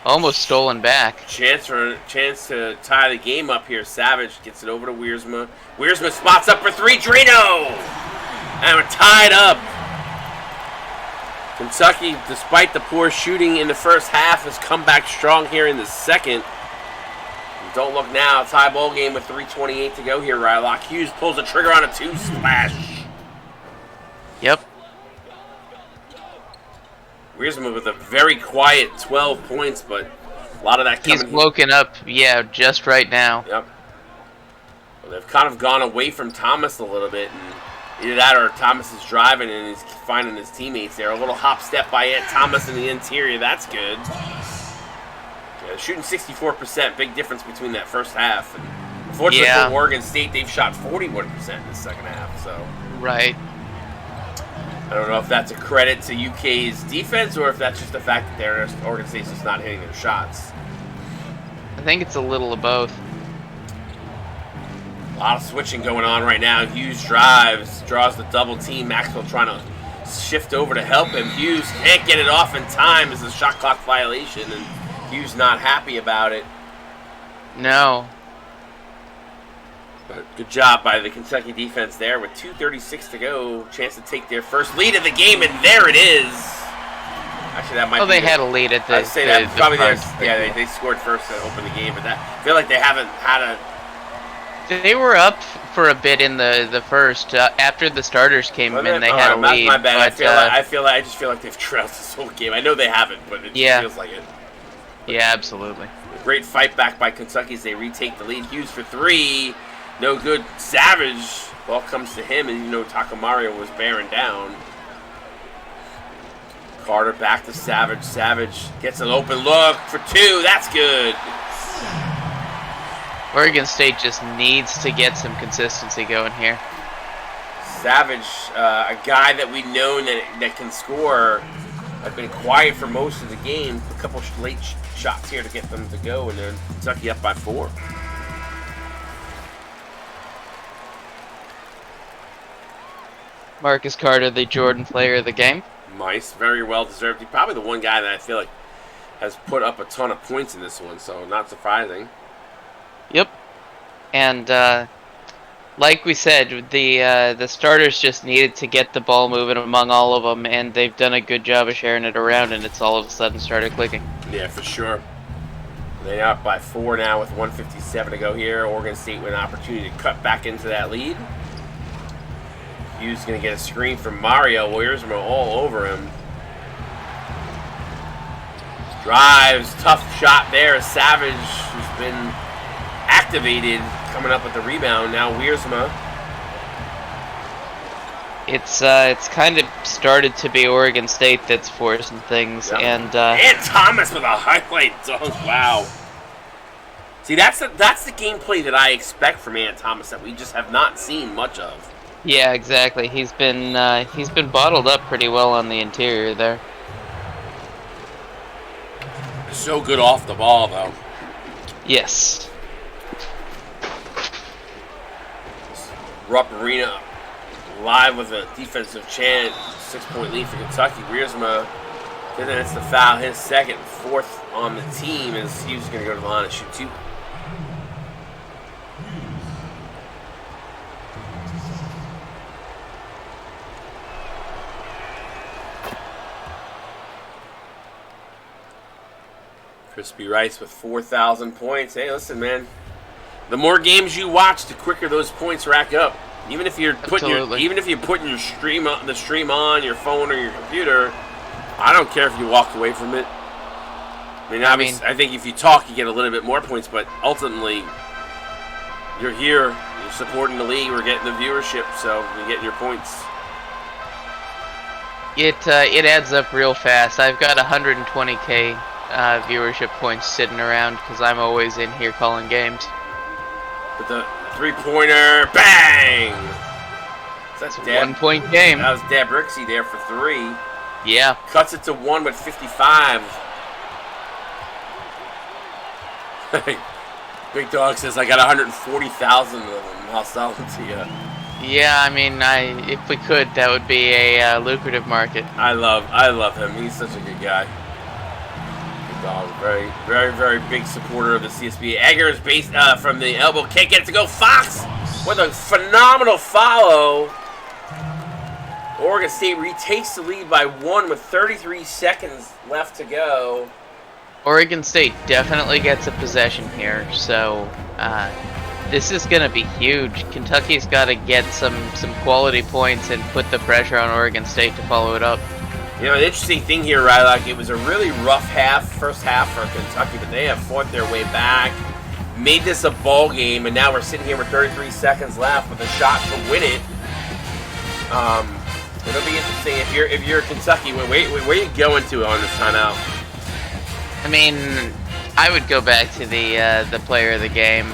Speaker 2: Almost stolen back.
Speaker 1: Chance to tie the game up here. Savage gets it over to Wiersma. Wiersma spots up for 3. Drino! And we're tied up. Kentucky, despite the poor shooting in the first half, has come back strong here in the second. Don't look now. Tie ball game with 3:28 to go here. Rylock Hughes pulls the trigger on a 2 splash.
Speaker 2: Yep.
Speaker 1: Wiersma with a very quiet 12 points, but a lot of that coming.
Speaker 2: He's woken up, yeah, just right now.
Speaker 1: Yep. Well, they've kind of gone away from Thomas a little bit, and either that or Thomas is driving and he's finding his teammates there. A little hop step by Ant Thomas in the interior. That's good. Yeah, shooting 64%. Big difference between that first half. And unfortunately for Oregon State, they've shot 41% in the second half. So
Speaker 2: right.
Speaker 1: I don't know if that's a credit to UK's defense or if that's just the fact that Oregon State's just not hitting their shots.
Speaker 2: I think it's a little of both.
Speaker 1: A lot of switching going on right now. Hughes drives, draws the double team. Maxwell trying to shift over to help him. Hughes can't get it off in time as a shot clock violation, and Hughes not happy about it.
Speaker 2: No.
Speaker 1: But good job by the Kentucky defense there with 2:36 to go. Chance to take their first lead of the game, and there it is. Actually, that might be.
Speaker 2: They had a lead at the.
Speaker 1: I'd say that probably they scored first to open the game, but I feel like they haven't had a.
Speaker 2: They were up for a bit in the first. After the starters came in, they had a lead.
Speaker 1: My bad.
Speaker 2: But,
Speaker 1: I just feel like they've trailed this whole game. I know they haven't, but it just feels like it.
Speaker 2: Yeah, absolutely.
Speaker 1: Great fight back by Kentucky as they retake the lead. Hughes for 3. No good. Savage. Ball comes to him, and Takamario was bearing down. Carter back to Savage. Savage gets an open look for 2. That's good.
Speaker 2: Oregon State just needs to get some consistency going here.
Speaker 1: Savage, a guy that we know that can score, have been quiet for most of the game. A couple late shots here to get them to go, and then Kentucky up by 4.
Speaker 2: Marcus Carter, the Jordan player of the game.
Speaker 1: Nice, very well deserved. He's probably the one guy that I feel like has put up a ton of points in this one, so not surprising.
Speaker 2: Yep. And like we said, the starters just needed to get the ball moving among all of them, and they've done a good job of sharing it around, and it's all of a sudden started clicking.
Speaker 1: Yeah, for sure. They are up by 4 now with 1:57 to go here. Oregon State with an opportunity to cut back into that lead. Hughes going to get a screen from Mario. Wiersma all over him. Drives, tough shot there. Savage, who's been activated, coming up with the rebound. Now Wiersma
Speaker 2: It's kind of started to be Oregon State that's forcing things,
Speaker 1: Yep.
Speaker 2: and
Speaker 1: And Thomas with a highlight dunk. Wow. See, that's the gameplay that I expect from Ant Thomas that we just have not seen much of.
Speaker 2: yeah, exactly. He's been bottled up pretty well on the interior there.
Speaker 1: So good off the ball, though.
Speaker 2: Yes.
Speaker 1: Rupp Arena live with a defensive chant. 6-point lead for Kentucky. Wiersma, then it's the foul. His second, fourth on the team as he was going to go to the line and shoot 2. Crispy Rice with 4,000 points. Hey, listen, man. The more games you watch, the quicker those points rack up. Even if you're putting your stream on your phone or your computer, I don't care if you walk away from it. I mean, obviously, I think if you talk, you get a little bit more points, but ultimately, you're here, you're supporting the league, we're getting the viewership, so you're getting your points.
Speaker 2: It adds up real fast. I've got 120K viewership points sitting around because I'm always in here calling games.
Speaker 1: But the three-pointer, bang!
Speaker 2: It's a 1-point game.
Speaker 1: That was Dab Rixey there for 3.
Speaker 2: Yeah.
Speaker 1: Cuts it to 1 with 55. Big Dog says, I got 140,000 of them. I'll sell them to you.
Speaker 2: Yeah, I mean, if we could, that would be a lucrative market.
Speaker 1: I love him. He's such a good guy. Big Dog, very, very, very big supporter of the CSB. Eggers based from the elbow, can't get it to go. Fox with a phenomenal follow. Oregon State retakes the lead by 1 with 33 seconds left to go.
Speaker 2: Oregon State definitely gets a possession here, so this is going to be huge. Kentucky's got to get some quality points and put the pressure on Oregon State to follow it up.
Speaker 1: You know, an interesting thing here, Rylock, it was a really rough first half for Kentucky, but they have fought their way back, made this a ball game, and now we're sitting here with 33 seconds left with a shot to win it. It'll be interesting if you're Kentucky. Where are you going to on this timeout?
Speaker 2: I mean, I would go back to the player of the game.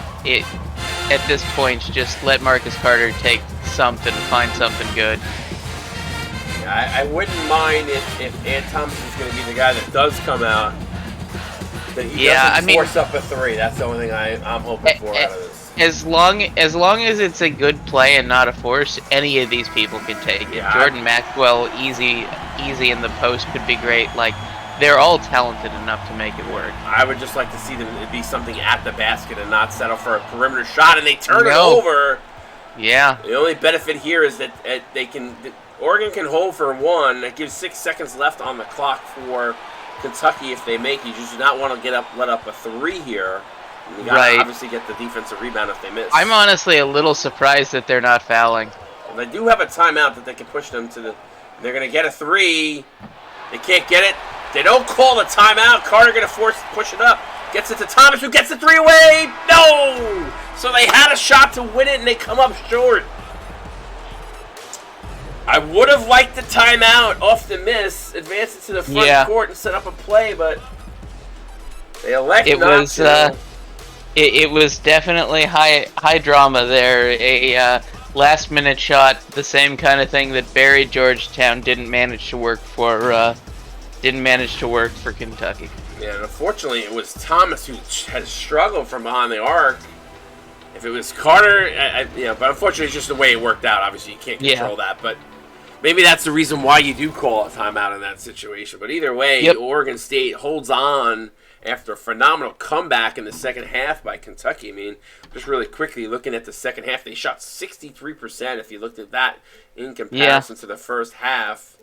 Speaker 2: At this point, just let Marcus Carter take something, find something good.
Speaker 1: Yeah, I wouldn't mind if Ant Thomas is going to be the guy that does come out. That he doesn't force up a 3. That's the only thing I'm hoping for out of this.
Speaker 2: As long as it's a good play and not a force, any of these people can take it.
Speaker 1: Yeah,
Speaker 2: Jordan Maxwell, easy in the post could be great. Like, they're all talented enough to make it work.
Speaker 1: I would just like to see them be something at the basket and not settle for a perimeter shot, and they turn it over.
Speaker 2: Yeah.
Speaker 1: The only benefit here is that Oregon can hold for 1. That gives 6 seconds left on the clock for Kentucky if they make. You just do not want to let up a 3 here. You got to obviously get the defensive rebound if they miss.
Speaker 2: I'm honestly a little surprised that they're not fouling.
Speaker 1: Well, they do have a timeout that they can push them to the. They're going to get a 3. They can't get it. They don't call the timeout. Carter going to push it up. Gets it to Thomas, who gets the 3 away. No! So they had a shot to win it, and they come up short. I would have liked the timeout off the miss, advance it to the front court and set up a play, but they elected not to.
Speaker 2: It was definitely high drama there. A last-minute shot, the same kind of thing that buried Georgetown, didn't manage to work for Kentucky.
Speaker 1: Yeah, and unfortunately, it was Thomas who had struggled from behind the arc. If it was Carter, but unfortunately, it's just the way it worked out. Obviously, you can't control that, but maybe that's the reason why you do call a timeout in that situation. But either way, Oregon State holds on after a phenomenal comeback in the second half by Kentucky. I mean, just really quickly looking at the second half, they shot 63% if you looked at that in comparison to the first half.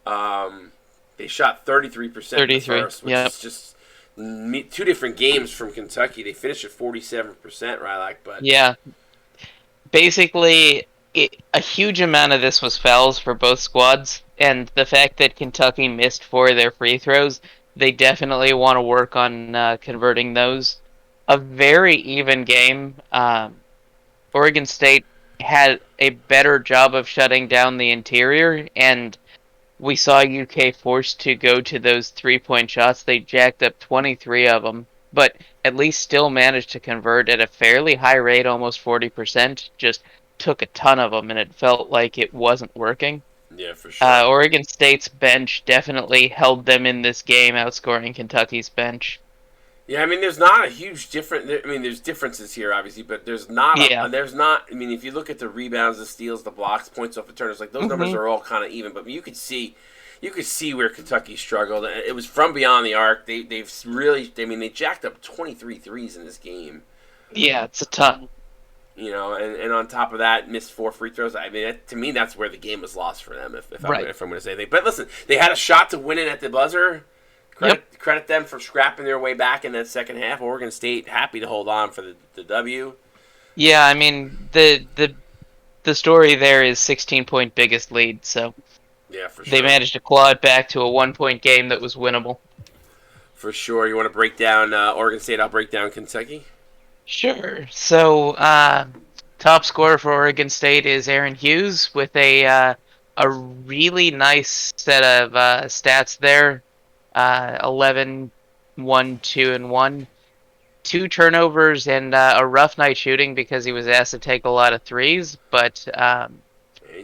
Speaker 1: They shot 33% in the first, which is just 2 different games from Kentucky. They finished at 47%, Rylac. But
Speaker 2: yeah, basically, a huge amount of this was fouls for both squads, and the fact that Kentucky missed 4 of their free throws, they definitely want to work on converting those. A very even game. Oregon State had a better job of shutting down the interior, and we saw UK forced to go to those 3-point shots. They jacked up 23 of them, but at least still managed to convert at a fairly high rate, almost 40%. Just took a ton of them, and it felt like it wasn't working.
Speaker 1: Yeah, for sure.
Speaker 2: Oregon State's bench definitely held them in this game, outscoring Kentucky's bench.
Speaker 1: Yeah, I mean, there's not a huge difference. I mean, there's differences here, obviously, but there's not.
Speaker 2: Yeah.
Speaker 1: There's not. I mean, if you look at the rebounds, the steals, the blocks, points off the turners, like those numbers are all kind of even. But you could see where Kentucky struggled. It was from beyond the arc. They've really. I mean, they jacked up 23 threes in this game.
Speaker 2: Yeah, it's a ton.
Speaker 1: You know, and on top of that, missed 4 free throws. I mean, to me, that's where the game was lost for them. If I'm going to say anything, but listen, they had a shot to win it at the buzzer. Credit them for scrapping their way back in that second half. Oregon State happy to hold on for the W.
Speaker 2: Yeah, I mean the story there is 16-point biggest lead, so
Speaker 1: yeah, for sure.
Speaker 2: They managed to claw it back to a 1-point game that was winnable.
Speaker 1: For sure. You want to break down Oregon State? I'll break down Kentucky.
Speaker 2: Sure. So top scorer for Oregon State is Aaron Hughes with a really nice set of stats there. 11, 1, 2, and 1. 2 turnovers and a rough night shooting because he was asked to take a lot of threes, but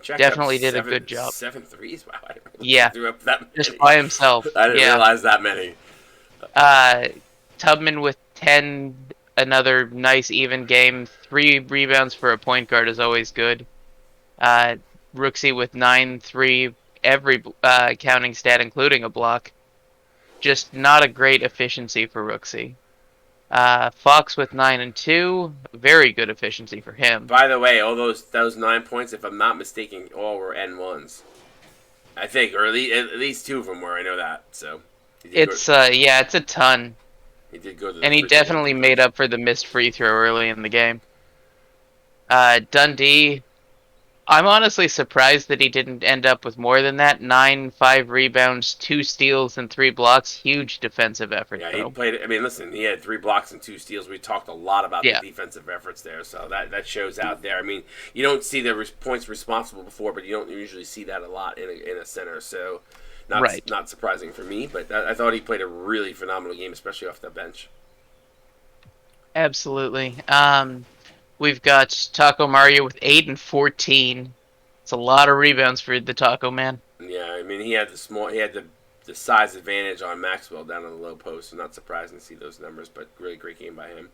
Speaker 2: definitely did a good job.
Speaker 1: 7 threes? Wow. I didn't
Speaker 2: Yeah,
Speaker 1: threw up that many.
Speaker 2: just by himself.
Speaker 1: I didn't realize that many.
Speaker 2: Tubman with 10, another nice even game. 3 rebounds for a point guard is always good. Rooksy with 9, 3, every counting stat, including a block. Just not a great efficiency for Rooksy. Fox with 9 and 2, very good efficiency for him.
Speaker 1: By the way, all those 9 points, if I'm not mistaken, all were N1s. I think, or at least 2 of them were. I know that. So
Speaker 2: it's it's a ton.
Speaker 1: He did go to the
Speaker 2: and he definitely made up for the missed free throw early in the game. Dundee, I'm honestly surprised that he didn't end up with more than that. 9, 5 rebounds, 2 steals, and 3 blocks. Huge defensive effort.
Speaker 1: Yeah,
Speaker 2: though.
Speaker 1: he played. I mean, listen, he had 3 blocks and 2 steals. We talked a lot about the defensive efforts there, so that shows out there. I mean, you don't see the points responsible before, but you don't usually see that a lot in a center. So, not surprising for me. But I thought he played a really phenomenal game, especially off the bench.
Speaker 2: Absolutely. We've got Taco Mario with 8 and 14. It's a lot of rebounds for the Taco Man.
Speaker 1: Yeah, I mean he had the size advantage on Maxwell down on the low post, so not surprising to see those numbers, but really great game by him.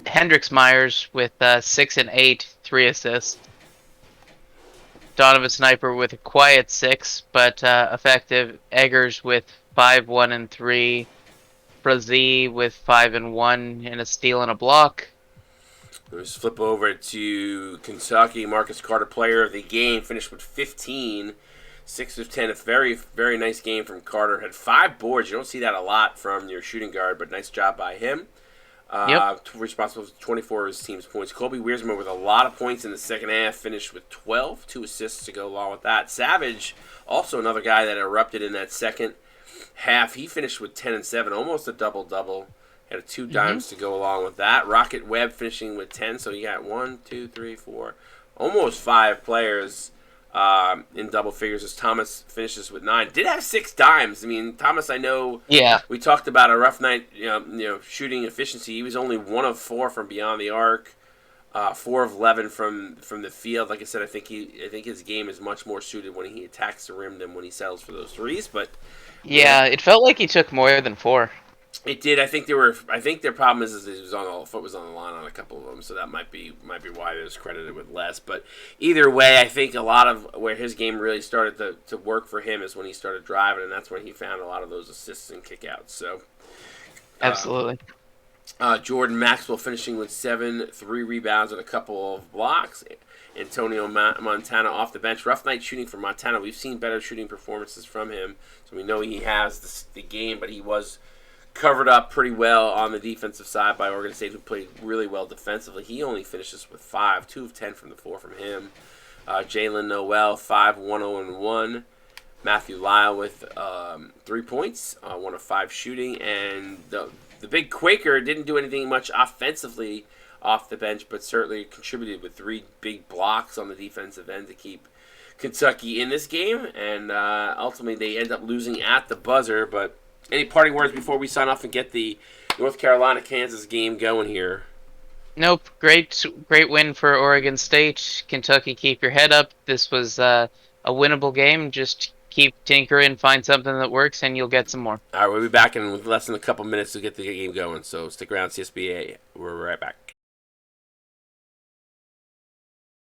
Speaker 2: Hendrix Myers with 6 and 8, 3 assists. Donovan Sniper with a quiet 6, but effective. Eggers with 5, 1 and 3. Brazee with 5 and 1 and a steal and a block.
Speaker 1: Let's flip over to Kentucky. Marcus Carter, player of the game, finished with 15, 6 of 10. A very, very nice game from Carter. Had 5 boards. You don't see that a lot from your shooting guard, but nice job by him. Responsible for 24 of his team's points. Colby Wiersma with a lot of points in the second half, finished with 12, 2 assists to go along with that. Savage, also another guy that erupted in that second half. He finished with 10 and 7, almost a double-double. Had 2 dimes to go along with that. Rocket Webb finishing with 10, so you got 1, 2, 3, 4, almost 5 players in double figures as Thomas finishes with 9. Did have 6 dimes. I mean, Thomas, I know we talked about a rough night, shooting efficiency. He was only 1 of 4 from beyond the arc, 4 of 11 from the field. Like I said, I think his game is much more suited when he attacks the rim than when he settles for those threes. But
Speaker 2: it felt like he took more than 4.
Speaker 1: It did. I think their problem is his foot was on the line on a couple of them, so that might be why it was credited with less. But either way, I think a lot of where his game really started to work for him is when he started driving, and that's when he found a lot of those assists and kickouts. So,
Speaker 2: absolutely.
Speaker 1: Jordan Maxwell finishing with 7, 3 rebounds and a couple of blocks. Antonio Montana off the bench. Rough night shooting for Montana. We've seen better shooting performances from him, so we know he has the game, but he was covered up pretty well on the defensive side by Oregon State, who played really well defensively. He only finishes with 5, 2 of 10 from the floor from him. Jalen Noel, 5, 1, 0, and 1. Matthew Lyle with 3 points, 1 of 5 shooting. And the big Quaker didn't do anything much offensively off the bench, but certainly contributed with 3 big blocks on the defensive end to keep Kentucky in this game. And ultimately, they end up losing at the buzzer. But any parting words before we sign off and get the North Carolina-Kansas game going here?
Speaker 2: Nope. Great win for Oregon State. Kentucky, keep your head up. This was a winnable game. Just keep tinkering, find something that works, and you'll get some more.
Speaker 1: All right, we'll be back in less than a couple minutes to get the game going. So stick around, CSBA. We're right back.